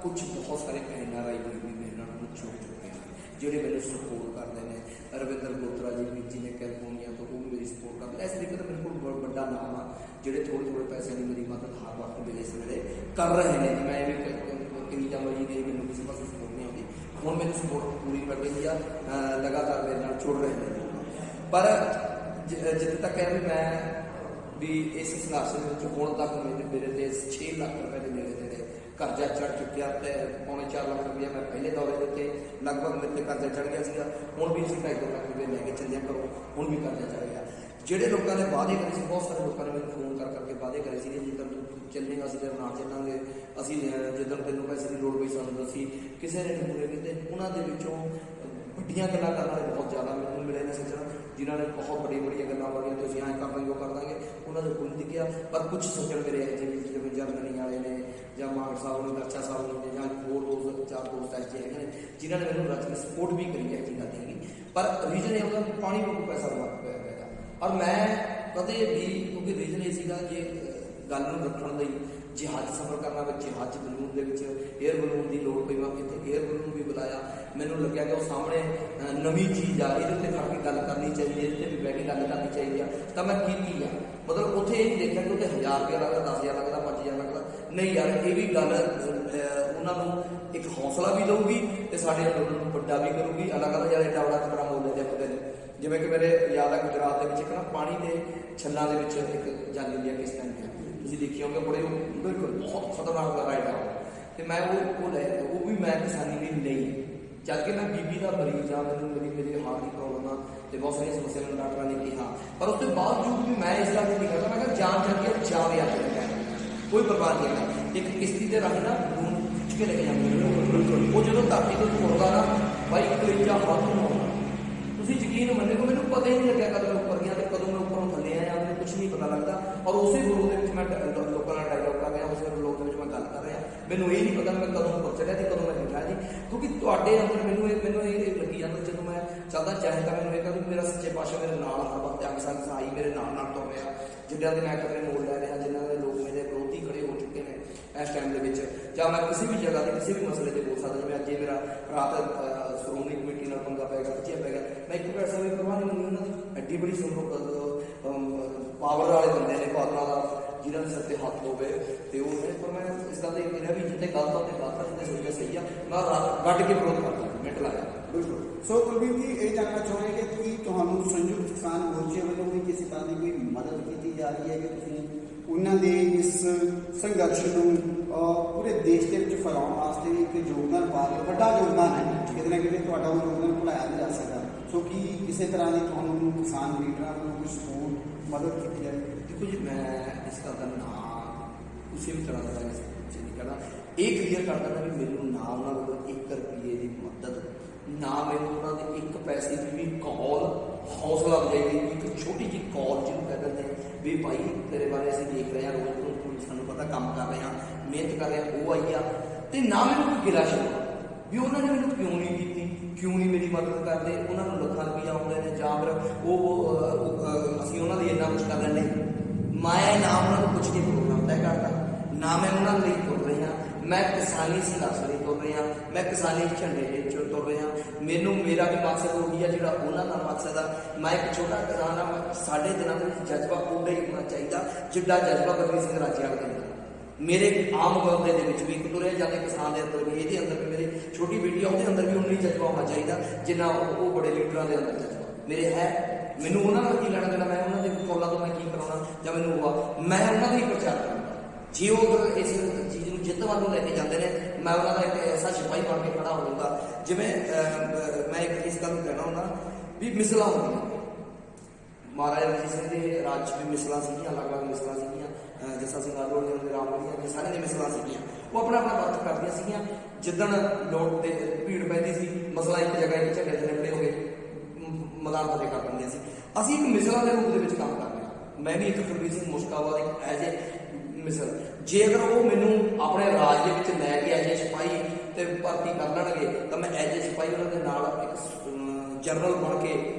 ਕੁਝ ਬਹੁਤ ਸਾਰੇ NRI ਵੀ ਮੇਰੇ ਨਾਲ ਜੁੜ ਚੁੱਕੇ ਹਨ ਜਿਹੜੇ ਮੈਨੂੰ ਸਪੋਰਟ ਕਰਦੇ ਨੇ। ਰਵਿੰਦਰ ਗੋਤਰਾ ਜੀ ਵੀਰ ਜੀ ਨੇ ਕੈਲੀਫੋਰਨੀਆ ਤੋਂ, ਉਹ ਮੇਰੀ ਸਪੋਰਟ ਕਰਦੇ। ਇਸ ਤਰੀਕੇ ਦਾ ਮੇਰੇ ਕੋਲ ਵੱਡਾ ਨਾਮ ਆ ਜਿਹੜੇ ਥੋੜ੍ਹੇ ਪੈਸਿਆਂ ਦੀ ਮੇਰੀ ਮਦਦ ਹਰ ਵਕਤ ਵੇਲੇ ਸਵੇਰੇ ਕਰ ਰਹੇ ਨੇ। ਮੈਂ ਇਹ ਵੀ ਕਹੀ ਜਾਵਾਂ ਜੀ ਕਿ ਮੈਨੂੰ ਕਿਸੇ ਪਾਸੇ ਸਪੋਰਟ ਨਹੀਂ ਆਉਂਦੀ, ਹੁਣ ਮੈਨੂੰ ਸਪੋਰਟ ਪੂਰੀ ਕਰ ਰਹੀ ਆ, ਲਗਾਤਾਰ ਮੇਰੇ ਨਾਲ ਜੁੜ ਰਹੇ ਨੇ। ਪਰ ਜਿੱਥੇ ਤੱਕ ਹੈ ਵੀ ਮੈਂ ਵੀ ਇਸ ਸੰਘਰਸ਼ ਦੇ ਵਿੱਚ ਹੁਣ ਤੱਕ ਮੇਰੇ ਤੇ 6 ਲੱਖ ਰੁਪਏ ਦੇ ਨੇੜੇ ਤੇੜੇ ਕਰਜ਼ਾ ਚੜ੍ਹ ਚੁੱਕਿਆ, ਤੇ 4.25 ਲੱਖ ਰੁਪਇਆ ਮੈਂ ਪਹਿਲੇ ਦੌਰੇ ਦੇ ਉੱਤੇ ਲਗਭਗ ਮੇਰੇ ਤੇ ਕਰਜ਼ਾ ਚੜ੍ਹ ਗਿਆ ਸੀਗਾ। ਹੁਣ ਵੀ ਅਸੀਂ 2.5 ਲੱਖ ਰੁਪਏ ਲੈ ਕੇ ਚੱਲਿਆ ਕਰੋ, ਹੁਣ ਵੀ ਕਰਜ਼ਾ ਚੜ੍ਹ ਗਿਆ। ਜਿਹੜੇ ਲੋਕਾਂ ਨੇ ਵਾਅਦੇ ਕਰੇ ਸੀ, ਬਹੁਤ ਸਾਰੇ ਲੋਕਾਂ ਨੇ ਮੈਨੂੰ ਫੋਨ ਕਰਕੇ ਵਾਅਦੇ ਕਰੇ ਸੀ ਕਿ ਜਿੱਦਾਂ ਤੂੰ ਚੱਲੇਗਾ ਅਸੀਂ ਤੇਰੇ ਨਾਲ ਚੱਲਾਂਗੇ, ਅਸੀਂ ਜਿੱਦਾਂ ਤੈਨੂੰ ਪੈਸੇ ਦੀ ਲੋੜ ਪਈ ਸਾਨੂੰ ਦੱਸੀ, ਕਿਸੇ ਨੇ ਨਹੀਂ ਪੂਰੇ ਕੀਤੇ। ਉਹਨਾਂ ਦੇ ਵਿੱਚੋਂ ਵੱਡੀਆਂ ਗੱਲਾਂ ਕਰਨ ਵਾਲੇ ਬਹੁਤ ਜ਼ਿਆਦਾ ਮੈਨੂੰ ਮਿਲੇ ਨੇ ਸੱਜਣ, ਜਿਨ੍ਹਾਂ ਨੇ ਬਹੁਤ ਵੱਡੀਆਂ ਗੱਲਾਂ ਵਾਲੀਆਂ ਤੁਸੀਂ ਐਂ ਕਰ ਦਾਂਗੇ ਉਹ ਕਰ ਦਾਂਗੇ, ਉਹਨਾਂ ਦੇ ਕੋਈ ਨਹੀਂ ਦਿਖਿਆ। ਪਰ ਕੁਝ ਸੱਜਣ ਮੇਰੇ ਇਹੋ ਜਿਹੇ ਜਿਵੇਂ ਜਰਮਨੀ ਵਾਲੇ ਨੇ ਜਾਂ ਮਾਨ ਸਾਹਿਬ ਨੇ, ਦਰਚਾ ਸਾਹਿਬ ਨੇ, ਜਾਂ ਹੋਰ ਚਾਰ ਦੋਸਤ ਐਸੇ ਹੈਗੇ ਨੇ ਜਿਨ੍ਹਾਂ ਨੇ ਮੈਨੂੰ ਰਚ ਕੇ ਸਪੋਰਟ ਵੀ ਕਰੀ ਹੈ। ਗੱਲ ਹੈਗੀ ਪਰ ਰੀਜਨ ਇਹ ਉਹਦਾ ਪਾਣੀ ਵਾਂਗੂ ਪੈਸਾ ਲੱਗ ਪਿਆ ਹੈਗਾ। ਔਰ ਮੈਂ ਕਦੇ ਵੀ, ਕਿਉਂਕਿ ਰੀਜਨ ਇਹ ਸੀਗਾ ਕਿ ਗੱਲ ਨੂੰ ਰੱਖਣ ਲਈ ਜਹਾਜ਼ ਸਫ਼ਰ ਕਰਨਾ ਵਿੱਚ ਜਹਾਜ਼ ਬਲੂਨ ਦੇ ਵਿੱਚ ਏਅਰ ਬਲੂਨ ਦੀ ਲੋੜ ਪਈ, ਮੈਂ ਇੱਥੇ ਏਅਰ ਬਲੂਨ ਵੀ ਬੁਲਾਇਆ। ਮੈਨੂੰ ਲੱਗਿਆ ਕਿ ਉਹ ਸਾਹਮਣੇ ਨਵੀਂ ਚੀਜ਼ ਆ, ਇਹਦੇ ਉੱਤੇ ਖੜ ਕੇ ਗੱਲ ਕਰਨੀ ਚਾਹੀਦੀ ਹੈ, ਇਹਦੇ ਵੀ ਬਹਿ ਕੇ ਗੱਲ ਕਰਨੀ ਚਾਹੀਦੀ ਆ। ਤਾਂ ਮੈਂ ਕੀਤੀ ਆ, ਮਤਲਬ ਉੱਥੇ ਇਹ ਦੇਖਿਆ ਕਿ ਉੱਥੇ 1000 ਰੁਪਇਆ ਲੱਗਦਾ, 10,000 ਲੱਗਦਾ, 5,000 ਲੱਗਦਾ। ਨਹੀਂ ਯਾਰ, ਇਹ ਵੀ ਗੱਲ ਉਹਨਾਂ ਨੂੰ ਇੱਕ ਹੌਸਲਾ ਵੀ ਦਊਗੀ ਤੇ ਸਾਡੇ ਅੰਦੋਲਨ ਨੂੰ ਵੱਡਾ ਵੀ ਕਰੂਗੀ। ਅਲੱਗ-ਅਲੱਗ ਯਾਰ ਐਡਾ ਬੜਾ ਤਕੜਾ ਮੁੱਲ ਦੇ ਬੰਦੇ ਨੇ, ਜਿਵੇਂ ਕਿ ਮੇਰੇ ਯਾਦ ਹੈ ਗੁਜਰਾਤ ਦੇ ਵਿੱਚ ਇੱਕ ਨਾ ਪਾਣੀ ਦੇ ਛੱਲਾਂ ਦੇ ਵਿੱਚ ਇੱਕ ਜਾਂਦੀ ਹੁੰਦੀ ਹੈ ਕਿਸ ਟਾਈਮ ਤੇ ਤੁਸੀਂ ਦੇਖੀ ਹੋਗੇ, ਬੜੇ ਬਿਲਕੁਲ ਬਹੁਤ ਖਤਰਨਾਕ ਰਾਈਡ ਆ। ਤੇ ਮੈਂ ਉਹ ਲੈ, ਉਹ ਵੀ ਮੈਂ ਕਿਸਾਨੀ ਲਈ ਲਈ, ਜਦ ਕਿ ਮੈਂ ਬੀਬੀ ਦਾ ਮਰੀਜ਼ ਆ, ਮੈਨੂੰ ਮੇਰੀ ਹਾਰਟ ਦੀ ਪ੍ਰੋਬਲਮ ਆ ਤੇ ਬਹੁਤ ਸਾਰੀਆਂ ਸਮੱਸਿਆ ਮੈਨੂੰ ਡਾਕਟਰਾਂ ਨੇ ਕਿਹਾ, ਪਰ ਉਸ ਤੋਂ ਬਾਵਜੂਦ ਵੀ ਮੈਂ ਇਸ ਗੱਲ ਨਹੀਂ ਕਰਦਾ। ਮੈਂ ਕਿਹਾ ਜਾਨ ਜਾਂਦੀ ਹੈ, ਜਾਵੇ ਆ ਕੇ ਕੋਈ ਪਰਵਾਹ ਨਹੀਂ ਹੈਗਾ। ਇੱਕ ਕਿਸ਼ਤੀ ਦੇ ਰਾਹੀਂ ਨਾ ਖਿੱਚ ਕੇ ਲੈ ਕੇ ਜਾਂਦੇ, ਉਹ ਜਦੋਂ ਧਰਤੀ ਤੋਂ ਤੁਰਦਾ ਨਾ ਬਾਈ ਕਲੇਜਾ पता ही नहीं लग्या कदों मैं उपर गया तो कदों मैं उपरों थले आया, मैंने कुछ नहीं पता लगता। और उस फ्लो के मैं लोगों का डायलॉग कर रहा, उस फ्लो के मैं गल कर रहा, मैंने ये नहीं पता मैं कदों उपर चढ़िया तो कदों मैं हिला जी। क्योंकि तुहाडे अंदर मैनू ये लगी जाता जो मैं चलता चाहे तो मैंने कहता मेरा सच्चे पातशाह मेरे नाल हर वक्त अंग संग सहाई मेरे नाल तुर रहा, जिन्होंने मैं खतरे मोड़ लै रहा, जिन्होंने लोग मेरे विरोधी खड़े हो चुके हैं इस टाइम के ਜਾਂ मैं किसी भी जगह से किसी भी मसले से बोल सकता, जिवें अजे मेरा रात श्रोमणी कमेटी नाल पंगा पै गया, खिचिया पै गया, मैं एक पैसा भी परवाह नहीं मंगी उन्होंने। एड्डी बड़ी पावर वाले बंदे ने पावरां का जिन्होंने सिर ते हाथ हो गए तो पर मैं इस गल देख रहा भी जितने गलत होते गलत जितने सही सही है, मैं गड्ड के विरोध करता मिनट लाया। बिल्कुल। सो कुलबीर जी ये जानना चाहोगे कि ਤੁਹਾਨੂੰ संयुक्त किसान मोर्चे ਵੱਲੋਂ भी किसी तरह की कोई मदद की जा रही है कि ਤੁਸੀਂ ਉਹਨਾਂ ਦੇ ਇਸ ਸੰਘਰਸ਼ ਨੂੰ ਪੂਰੇ ਦੇਸ਼ ਦੇ ਵਿੱਚ ਫੈਲਾਉਣ ਵਾਸਤੇ ਇੱਕ ਯੋਗਦਾਨ ਪਾ ਰਹੇ, ਵੱਡਾ ਯੋਗਦਾਨ ਹੈ, ਕਿਤੇ ਨਾ ਕਿਤੇ ਤੁਹਾਡਾ ਉਹ ਯੋਗਦਾਨ ਭੁਲਾਇਆ ਨਹੀਂ ਜਾ ਸਕਦਾ। ਸੋ ਕਿ ਕਿਸੇ ਤਰ੍ਹਾਂ ਦੀ ਤੁਹਾਨੂੰ ਕਿਸਾਨ ਲੀਡਰਾਂ ਵੱਲੋਂ ਕੋਈ ਸਪੋਰਟ ਮਦਦ ਕੀਤੀ ਜਾਏ? देखो जी मैं इस गल का नाम किसी भी तरह का नहीं करना, ये क्लीयर कर देना भी मैनू ना उन्होंने ₹1 की मदद, ना मैनू उन्होंने एक पैसे की भी कॉल, हौसला अफजाई एक छोटी जी कॉल जिन्होंने कह देते हैं भी भाई तेरे बारे असं देख रहे हैं, रोज सूँ पता काम कर रहे हैं, मेहनत कर रहे हैं, वो आई आ तो ना मैंने कोई गिला शिकवा भी उन्होंने मैंने क्यों नहीं की, क्यों नहीं मेरी मदद करते, उन्होंने लाखों रुपया आते हैं ਜਾਂ फिर वो असीं उन्होंने इन्ना कुछ कर लें, मैं ना उन्होंने कुछ नहीं प्रोग्राम तय करता, ना मैं उन्होंने लिए तुर रही हाँ, मैं किसानी संघर्ष लिए तुर रही हाँ, मैं किसानी झंडे तुर रही हाँ, मैनू मेरा भी मकसद हो गया जो उन्होंने मकसद आ, मैं एक छोटा किसान हाँ, साढ़े दिनों में जज्बा उदा ही होना चाहिए जिड्डा जज्बा बलबीर सिंह राजे वाले दिन मेरे आम बंदे भी एक तुरे जाते किसान के अंदर भी, ये अंदर भी मेरी छोटी बेटी है उसके अंदर भी उन्ना ही जज्बा होना चाहिए जिन्ना वो बड़े लीडर के अंदर जज्बा मेरे है। मैनू उन्होंने की लेना देना, मैं उन्होंने कॉलों तो मैं की कराना या मैनू हुआ मैं उन्होंने ही प्रचार करूँगा जे वो अगर इस चीज़ को जित वालों लैके जाते हैं, मैं उन्होंने एक ऐसा सिपाही बन के खड़ा होऊंगा जिमें मैं एक इस गल कहना होना भी मिसलां होंदियां महाराजा रंजीत सिंह के राज भी मिसलां सीगियां, अलग अलग मिसलां सीगियां, जस्सा सिंह आलोड़िया के रामगढ़िया सारे दी मिसलां सीगियां, वो अपना अपना वर्क करदियां सीगियां, जिद्दण लोट ते भीड़ पैंदी सी मसला एक जगह एक झंडे थले खड़े हो गए मैदान फतेह कर दिंदियां सी, असीं एक मिसलां के रूप दे विच काम कर रहे हैं। मैं भी एक कुलबीर सिंह मुश्काबाद एक एज ए मिसल जे अगर वो मैनू अपने राज के विच लैके एज ए सिपाही ते भर्ती कर लैणगे तो मैं एज ए सिपाही उन्होंने नाल एक जनरल बन के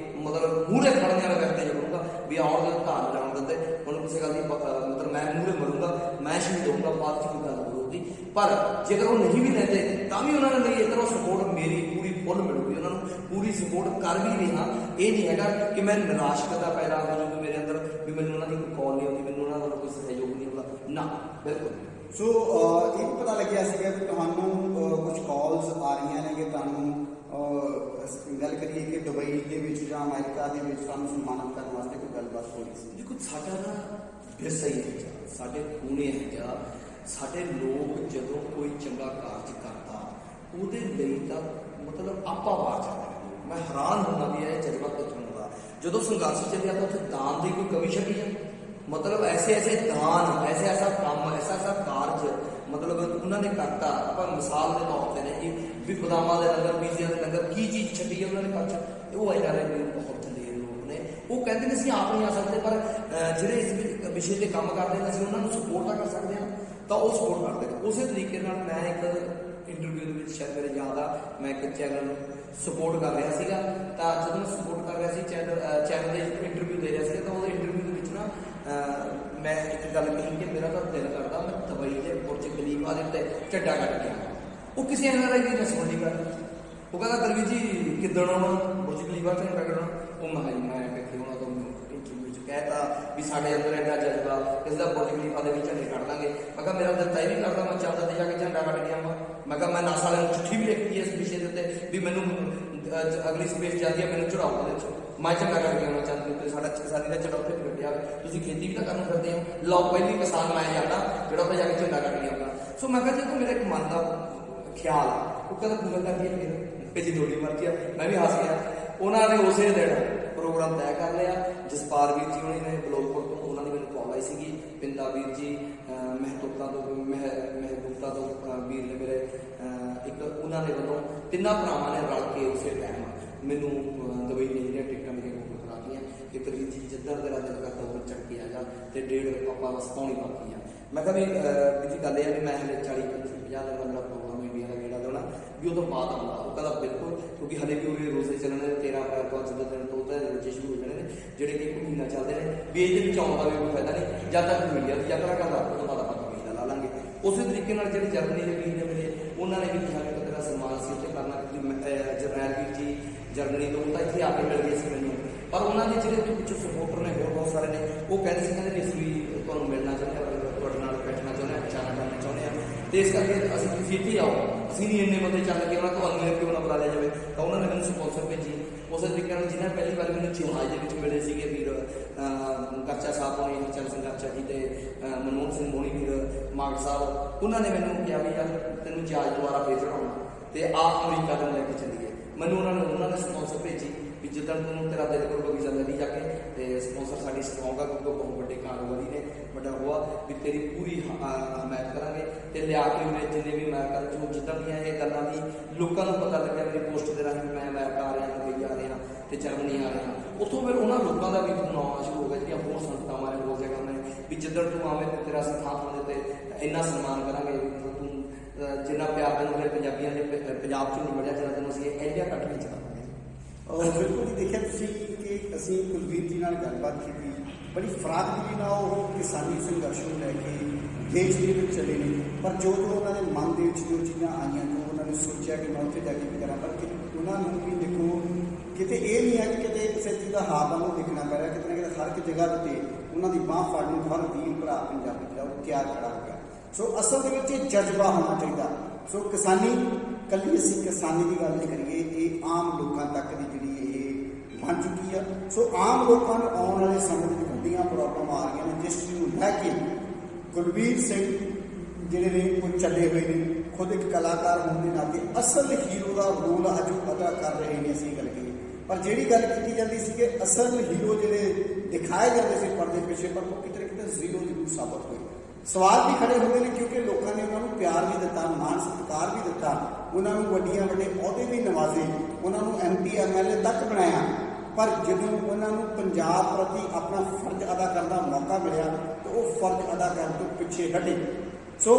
मतलब मूहरे खड़ने वाला व्यक्ति करूँगा भी आउण दे धान जान देंदे उन्होंने किसी गल की मतलब मैं मूहरे मरूंगा, मैं शहीद होऊंगा, बाद च कोई गल होगी, पर जेकर वो नहीं भी देते तो भी उन्होंने नहीं इधरों सपोर्ट मेरी पूरी फुल मिलूगी, उन्होंने पूरी सपोर्ट कर भी रहा। ये नहीं है कि मैं निराशकता पैदा हो जाऊँगी मेरे अंदर भी मैंने उन्होंने कोई कॉल नहीं आती, मैंने उन्होंने कोई सहयोग नहीं होगा ना, बिल्कुल। सो ये पता लग्या सीगा कि तुहानू कुछ कॉल्स आ रही ने कि तुहानू गल करिए कि दुबई के विच जां अमेरिका के विच तुहानू सम्मानित करने वास्ते कोई गलबात हो रही सी? देखो साडा ना विरसा ही है, साडे खूने है, साडे लोग जदों कोई चंगा कारज करता उहदे लई तां मतलब आपा वार जाते हैं। मैं हैरान होना भी है जज्बा कित्थों दा, जदों संघर्ष चलिया तो उत्थे दान की कोई कमी छड्डी है, मतलब ऐसे ऐसे दान ऐसे ऐसा काम ऐसा ऐसा कारज मतलब उन्होंने करता, पर मिसाल के तौर पर ने भी बदामां दे लंगर पीजिया के लंगर की चीज़ छड्डी है उन्होंने कर वो आए रहे बहुत दलेर लोग ने, वो कहते हैं असीं आप नहीं आ सकते पर जिहड़े इस विषय पर काम करते हैं असीं उन्होंने सपोर्ट तो कर सकते हैं तो वो सपोर्ट करते हैं। उस तरीके मैं एक इंटरव्यू शायद मेरे याद आ मैं एक चैनल सपोर्ट कर रहा सीगा, तो जब मैं सपोर्ट कर रहा चैनल के इंटरव्यू दे रहा तो वो इंटरव्यू के ना मैं एक गल कही कि मेरा तो दिल करता मैं दुबई के बुर्ज खलीफा के झंडा कट गया, वो किसी एनआरआई की मैं सुन नहीं कर, वो कहता दलवीर जी किदण आना बुर्ज खलीफा झंडा कटना, वो मैं कहते होना तो इंटरव्यू कहता भी साढ़े अंदर एडा जज्बा इसका बुर्ज खलीफा के झंडे कट देंगे, मैं मेरा दिल तय भी करता मैं चाहता तो जाके झंडा कट गया मैं मैं नासा वाले चिट्ठी भी लिखती है इस विषय के भी मैनू अगली स्पेस जाती है मैंने चढ़ाओ मैं झंडा कट के आना चाहती हूँ, साढ़ा किसानी का झंडा उत्थे कटिया तुम खेती भी तो करना करते हो लो पहली किसान मैं जाना जो उत्थे जाके झंडा कट के आना। सो मैं कहा जो मेरा एक मन का ख्याल है वो कहता पूरा कर दिया फिर जी थोड़ी मर्जी है, मैं भी हस गया। उन्होंने उस दिन प्रोग्राम तय कर लिया, जसपाल वीर जी उन्होंने बलोचपुर तो उन्होंने मैंने कॉल आई सी, पिंदा वीर जी महतूता तो महबूबता तो वीर ने मेरे एक उन्होंने वालों तिना भरावां ने रल के उस टाइम मैनू दुबई दी टिकटां मेरे बुक करा दियां ਕਿ ਕਰੀਬ ਜੀ ਜਿੱਦਾਂ ਤੇਰਾ ਦਿਲ ਕਰਦਾ ਉਹ ਚੱਕ ਕੇ ਆ ਜਾ ਤੇ 1.5 ਆਪਾਂ ਬਸ ਪਾਉਣੀ ਬਾਕੀ ਆ। ਮੈਂ ਕਿਹਾ ਵੀ ਜੀ ਗੱਲ ਇਹ ਆ ਵੀ ਮੈਂ ਹਲੇ 40-50 ਦਿਨ ਦਾ ਮੇਰਾ ਪ੍ਰੋਗਰਾਮ ਇੰਡੀਆ ਦਾ ਗੇੜਾ ਦੇਣਾ ਵੀ ਉਹ ਤੋਂ ਬਾਅਦ ਆਉਂਦਾ। ਉਹ ਕਹਿੰਦਾ ਬਿਲਕੁਲ, ਕਿਉਂਕਿ ਹਲੇ ਵੀ ਉਹ ਰੋਜ਼ੇ ਚੱਲਣੇ 13 ਅਪ੍ਰੈਲ ਤੋਂ ਅੱਜ ਦੇ ਦਿਨ ਤੋਂ ਉਹਦੇ ਰੋਜ਼ੇ ਸ਼ੁਰੂ ਹੋ ਜਾਣੇ ਨੇ ਜਿਹੜੇ ਕਿ 1 ਮਹੀਨਾ ਚੱਲਦੇ ਨੇ ਵੀ ਇਹਦੇ ਵਿੱਚ ਆਉਣ ਦਾ ਵੀ ਕੋਈ ਫਾਇਦਾ ਨਹੀਂ ਜਦ ਤੱਕ ਮੀਡੀਆ ਦੀ ਯਾਤਰਾ ਕਰਦਾ ਉਹ ਤੋਂ ਬਾਅਦ ਆਪਾਂ ਵੀਜ਼ਾ ਲਾ ਲਾਂਗੇ। ਉਸੇ ਤਰੀਕੇ ਨਾਲ ਜਿਹੜੇ ਜਰਮਨੀ ਦੇ ਵੀਰ ਨੇ ਮੇਰੇ ਉਹਨਾਂ ਨੇ ਵੀ ਕਿਹਾ ਕਿ ਤੇਰਾ ਸਨਮਾਨ ਸੀ ਇੱਥੇ ਕਰਨਾ, ਕਿਉਂਕਿ ਜਰਨੈਲ ਵੀਰ ਜੀ ਜਰਮਨੀ ਤੋਂ ਤਾਂ ਇੱਥੇ ਆ ਕੇ ਮਿਲ ਗਏ ਸੀ ਮੈਨੂੰ, ਪਰ ਉਹਨਾਂ ਦੇ ਜਿਹੜੇ ਉੱਥੇ ਪਿੱਛੋਂ ਸਪੋਰਟਰ ਨੇ ਹੋਰ ਬਹੁਤ ਸਾਰੇ ਨੇ ਉਹ ਕਹਿੰਦੇ ਸੀ ਕਹਿੰਦੇ ਅਸੀਂ ਵੀ ਤੁਹਾਨੂੰ ਮਿਲਣਾ ਚਾਹੁੰਦੇ ਹਾਂ, ਤੁਹਾਡੇ ਨਾਲ ਬੈਠਣਾ ਚਾਹੁੰਦੇ ਹਾਂ, ਵਿਚਾਰਨਾ ਕਰਨਾ ਚਾਹੁੰਦੇ ਹਾਂ ਤੇ ਇਸ ਕਰਕੇ ਅਸੀਂ ਤੁਸੀਂ ਇੱਥੇ ਆਓ, ਅਸੀਂ ਨਹੀਂ ਇੰਨੇ ਬੰਦੇ ਚੱਲ ਕੇ ਉਹਨਾਂ ਤੁਹਾਨੂੰ ਕਿਉਂ ਨਾ ਬੁਲਾ ਲਿਆ ਜਾਵੇ। ਤਾਂ ਉਹਨਾਂ ਨੇ ਮੈਨੂੰ ਸਪਾਂਸਰ ਭੇਜੀ। ਉਸੇ ਤਰੀਕੇ ਨਾਲ ਜਿਹਨਾਂ ਪਹਿਲੀ ਵਾਰ ਮੈਨੂੰ ਜਹਾਜ਼ ਦੇ ਵਿੱਚ ਮਿਲੇ ਸੀਗੇ ਵੀਰ ਗਰਚਾ ਸਾਹਿਬ ਹੋਣੀ, ਚਰਨ ਸਿੰਘ ਗਰਚਾ ਜੀ ਤੇ ਮਨਮੋਹਨ ਸਿੰਘ ਮੋਣੀ ਵੀਰ ਮਾਗ ਸਾਹਿਬ, ਉਹਨਾਂ ਨੇ ਮੈਨੂੰ ਕਿਹਾ ਵੀ ਯਾਰ ਤੈਨੂੰ ਜਹਾਜ਼ ਦੁਆਰਾ ਭੇਜ ਚੜਾਉਣਾ ਤੇ ਆਪ ਅਮਰੀਕਾ ਤੋਂ ਲੈ ਕੇ ਚੱਲੀਏ। ਮੈਨੂੰ ਉਹਨਾਂ ਨੇ ਸਪਾਂਸਰ ਭੇਜੀ ਵੀ ਜਿੱਦਣ ਤੈਨੂੰ ਤੇਰਾ ਦਿਲ ਕਰੂਗਾ ਵੀਜ਼ਾ ਲੈ ਲਈ ਜਾ ਕੇ ਤੇ ਸਪਾਂਸਰ ਸਾਡੀ ਸਟਰੋਂਗ ਆ ਕਿਉਂਕਿ ਬਹੁਤ ਵੱਡੇ ਕਾਰੋਬਾਰੀ ਨੇ, ਵੱਡਾ ਹੋਆ ਵੀ ਤੇਰੀ ਪੂਰੀ ਹਮਾਇਤ ਕਰਾਂਗੇ ਤੇ ਲਿਆ ਕੇ ਉਹਨੇ ਜਿੰਨੇ ਵੀ ਅਮਰੀਕਾ ਵਿੱਚ ਜਿੱਦਾਂ ਦੀਆਂ ਇਹ ਗੱਲਾਂ ਦੀ ਲੋਕਾਂ ਨੂੰ ਪਤਾ ਲੱਗਿਆ ਮੇਰੀ ਪੋਸਟ ਦੇ ਰਾਹੀਂ ਮੈਂ ਅਮਰੀਕਾ ਆ ਰਿਹਾ, ਦੁਬਈ ਆ ਰਿਹਾ ਤੇ ਜਰਮਨੀ ਆ ਰਿਹਾ। ਉੱਥੋਂ ਫਿਰ ਉਹਨਾਂ ਲੋਕਾਂ ਦਾ ਵੀ ਨਾਮ ਸ਼ੁਰੂ ਹੋ ਗਿਆ ਜਿਹੜੀਆਂ ਹੋਰ ਸੰਸਥਾਵਾਂ ਨੇ ਹੋਰ ਜਗ੍ਹਾ ਨੇ ਵੀ ਜਿੱਦਣ ਤੂੰ ਆਵੇਂ ਤੇ ਤੇਰਾ ਸਥਾਨ ਦੇ ਤੇ ਇੰਨਾ ਸਨਮਾਨ ਕਰਾਂਗੇ ਤੂੰ ਜਿੰਨਾ ਪਿਆਰ ਤੈਨੂੰ ਮੇਰੇ ਪੰਜਾਬੀਆਂ ਦੇ ਪੰਜਾਬ 'ਚ ਨਹੀਂ ਮਿਲਿਆ ਜਿੰਨਾ ਤੈਨੂੰ ਅਸੀਂ ਇੰਡੀਆ ਕੰਟਰੀ 'ਚ ਕਰਾਂਗੇ। ਬਿਲਕੁਲ ਜੀ, ਦੇਖਿਆ ਤੁਸੀਂ ਕਿ ਅਸੀਂ ਕੁਲਵੀਰ ਜੀ ਨਾਲ ਗੱਲਬਾਤ ਕੀਤੀ, ਬੜੀ ਫਰਾਗਦਗੀ ਨਾਲ ਉਹ ਕਿਸਾਨੀ ਸੰਘਰਸ਼ ਨੂੰ ਲੈ ਕੇ ਦੇਸ਼ ਦੇ ਵਿੱਚ ਚਲੇ ਨੇ, ਪਰ ਜੋ ਉਹਨਾਂ ਦੇ ਮਨ ਦੇ ਵਿੱਚ ਜੋ ਚੀਜ਼ਾਂ ਆਈਆਂ ਜੋ ਉਹਨਾਂ ਨੇ ਸੋਚਿਆ ਕਿ ਮੈਂ ਉੱਥੇ ਜਾ ਕੇ ਵੀ ਕਰਾਂ, ਪਰ ਉਹਨਾਂ ਨੂੰ ਵੀ ਦੇਖੋ ਕਿਤੇ ਇਹ ਨਹੀਂ ਹੈ ਕਿ ਕਿਤੇ ਕਿਸੇ ਚੀਜ਼ ਦਾ ਹਾਲ ਦਾ ਨੂੰ ਦੇਖਣਾ ਪੈ ਰਿਹਾ, ਕਿਤੇ ਨਾ ਕਿਤੇ ਹਰ ਇੱਕ ਜਗ੍ਹਾ ਦੇ ਉੱਤੇ ਉਹਨਾਂ ਦੀ ਬਾਂਹ ਫੜਨ ਨੂੰ ਹਰ ਵੀਰ ਭਰਾ ਪੰਜਾਬੀ ਜਿਹੜਾ ਉਹ ਤਿਆਰ ਖੜਾ ਹੋ ਗਿਆ। ਸੋ ਅਸਲ ਦੇ ਵਿੱਚ ਇਹ ਜਜ਼ਬਾ ਹੋਣਾ ਚਾਹੀਦਾ। ਸੋ ਕਿਸਾਨੀ ਕੱਲੀ ਅਸੀਂ ਕਿਸਾਨੀ ਦੀ ਗੱਲ ਨਹੀਂ ਕਰੀਏ, ਇਹ ਆਮ ਲੋਕਾਂ ਤੱਕ ਦੀ ਜਿਹੜੀ ਇਹ ਬਣ ਚੁੱਕੀ ਆ। ਸੋ ਆਮ ਲੋਕਾਂ ਨੂੰ ਆਉਣ ਵਾਲੇ ਸਮੇਂ ਵਿੱਚ ਵੱਡੀਆਂ ਪ੍ਰੋਬਲਮ ਆ ਰਹੀਆਂ ਨੇ, ਜਿਸ ਨੂੰ ਲੈ ਕੇ ਗੁਰਬੀਰ ਸਿੰਘ ਜਿਹੜੇ ਨੇ ਉਹ ਚੱਲੇ ਹੋਏ ਨੇ। ਖੁਦ ਇੱਕ ਕਲਾਕਾਰ ਹੋਣ ਦੇ ਨਾਤੇ ਅਸਲ ਹੀਰੋ ਦਾ ਰੋਲ ਅੱਜ ਅਦਾ ਕਰ ਰਹੇ ਨੇ, ਅਸੀਂ ਗੱਲ ਕਰੀਏ। ਪਰ ਜਿਹੜੀ ਗੱਲ ਕੀਤੀ ਜਾਂਦੀ ਸੀ ਕਿ ਅਸਲ ਹੀਰੋ ਜਿਹੜੇ ਦਿਖਾਏ ਜਾਂਦੇ ਸੀ ਪਰਦੇ ਪਿੱਛੇ, ਪਰ ਉਹ ਕਿਤੇ ਕਿਤੇ ਜ਼ੀਰੋ ਜ਼ਰੂਰ ਸਾਬਤ ਹੋਏ। ਸਵਾਲ ਵੀ ਖੜੇ ਹੁੰਦੇ ਨੇ ਕਿਉਂਕਿ ਲੋਕਾਂ ਨੇ ਉਹਨਾਂ ਨੂੰ ਪਿਆਰ ਵੀ ਦਿੱਤਾ, ਮਾਣ ਸਤਿਕਾਰ ਵੀ ਦਿੱਤਾ, ਉਹਨਾਂ ਨੂੰ ਵੱਡੇ ਅਹੁਦੇ ਵੀ ਨਵਾਜ਼ੇ, ਉਹਨਾਂ ਨੂੰ MP MLA ਤੱਕ ਬਣਾਇਆ, ਪਰ ਜਦੋਂ ਉਹਨਾਂ ਨੂੰ ਪੰਜਾਬ ਪ੍ਰਤੀ ਆਪਣਾ ਫਰਜ਼ ਅਦਾ ਕਰਨ ਦਾ ਮੌਕਾ ਮਿਲਿਆ ਤਾਂ ਉਹ ਫਰਜ਼ ਅਦਾ ਕਰਨ ਤੋਂ ਪਿੱਛੇ ਹਟੇ। ਸੋ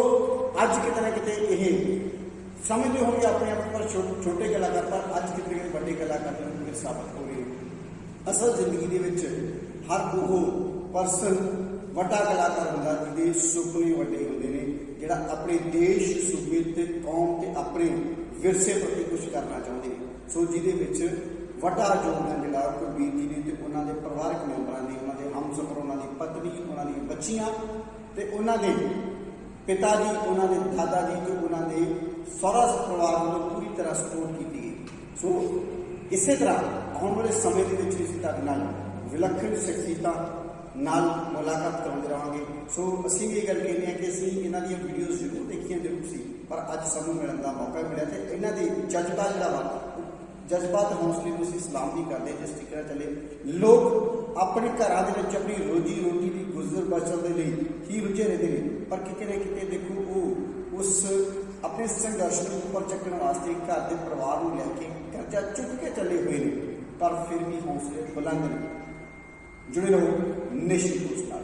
ਅੱਜ ਕਿਤੇ ਨਾ ਕਿਤੇ ਇਹ ਸਮਝਦੇ ਹੋਣਗੇ ਆਪਣੇ ਆਪ ਪਰ ਛੋਟੇ ਕਲਾਕਾਰ, ਪਰ ਅੱਜ ਕਿਤੇ ਵੱਡੇ ਕਲਾਕਾਰ ਨੂੰ ਸਾਬਤ ਹੋ ਗਏ। ਅਸਲ ਜ਼ਿੰਦਗੀ ਦੇ ਵਿੱਚ ਹਰ ਉਹ ਪਰਸਨ ਵੱਡਾ ਕਲਾਕਾਰ ਹੁੰਦਾ ਜਿਹਦੇ ਸੁਪਨੇ ਵੱਡੇ ਹੁੰਦੇ ਨੇ, ਜਿਹੜਾ ਆਪਣੇ ਦੇਸ਼, ਸੂਬੇ ਤੇ ਕੌਮ ਤੇ ਆਪਣੇ ਵਿਰਸੇ ਪ੍ਰਤੀ ਕੁਝ ਕਰਨਾ ਚਾਹੁੰਦੇ ਨੇ। ਸੋ ਜਿਹਦੇ ਵਿੱਚ ਵੱਡਾ ਯੋਗਦਾਨ ਜਿਹੜਾ ਕੁਲਵੀਰ ਜੀ ਨੇ ਤੇ ਉਹਨਾਂ ਦੇ ਪਰਿਵਾਰਕ ਮੈਂਬਰਾਂ ਦੀ, ਉਹਨਾਂ ਦੇ ਹਮਸਫਰ, ਉਹਨਾਂ ਦੀ ਪਤਨੀ, ਉਹਨਾਂ ਦੀਆਂ ਬੱਚੀਆਂ ਤੇ ਉਹਨਾਂ ਦੇ ਪਿਤਾ ਜੀ, ਉਹਨਾਂ ਦੇ ਦਾਦਾ ਜੀ ਤੇ ਉਹਨਾਂ ਦੇ ਸਹੁਰਾ ਪਰਿਵਾਰ ਵੱਲੋਂ ਪੂਰੀ ਤਰ੍ਹਾਂ ਸਪੋਰਟ ਕੀਤੀ ਗਈ। ਸੋ ਇਸੇ ਤਰ੍ਹਾਂ ਆਉਣ ਵਾਲੇ ਸਮੇਂ ਦੇ ਵਿੱਚ ਅਸੀਂ ਤੁਹਾਡੇ ਨਾਲ ਵਿਲੱਖਣ ਸ਼ਖਸੀਅਤਾਂ ਨਾਲ ਮੁਲਾਕਾਤ ਕਰਾਉਂਦੇ ਰਹਾਂਗੇ। ਸੋ ਅਸੀਂ ਵੀ ਇਹ ਗੱਲ ਕਹਿੰਦੇ ਹਾਂ ਕਿ ਅਸੀਂ ਇਹਨਾਂ ਦੀਆਂ ਵੀਡੀਓਜ਼ ਜ਼ਰੂਰ ਦੇਖੀਆਂ ਜ਼ਰੂਰ ਸੀ, ਪਰ ਅੱਜ ਸਾਨੂੰ ਮਿਲਣ ਦਾ ਮੌਕਾ ਮਿਲਿਆ ਤੇ ਇਹਨਾਂ ਦੇ ਜਜ਼ਬਾ ਜਿਹੜਾ ਵਾ ਜਜ਼ਬਾਤ ਹੌਸਲੇ ਨੂੰ ਅਸੀਂ ਸਲਾਮ ਵੀ ਕਰਦੇ ਜਿਸ ਤਰੀਕੇ ਨਾਲ ਚੱਲੇ। ਲੋਕ ਆਪਣੇ ਘਰਾਂ ਦੇ ਵਿੱਚ ਆਪਣੀ ਰੋਜੀ ਰੋਟੀ ਦੀ ਗੁਜ਼ਰ ਬਸਰ ਦੇ ਲਈ ਹੀ ਰੁੱਝੇ ਰਹਿੰਦੇ ਨੇ, ਪਰ ਕਿਤੇ ਨਾ ਕਿਤੇ ਦੇਖੋ ਉਹ ਉਸ ਆਪਣੇ ਸੰਘਰਸ਼ ਨੂੰ ਉੱਪਰ ਚੱਕਣ ਵਾਸਤੇ ਘਰ ਦੇ ਪਰਿਵਾਰ ਨੂੰ ਲੈ ਕੇ ਕਰਜ਼ਾ ਚੁੱਕ ਕੇ ਚੱਲੇ ਹੋਏ ਨੇ, ਪਰ ਫਿਰ ਵੀ ਹੌਸਲੇ ਬੁਲੰਦ ਨੇ। ਜੁੜੇ ਰਹੋ ਨੇਸ਼ਨ ਨਿਊਜ਼ ਨਾਲ।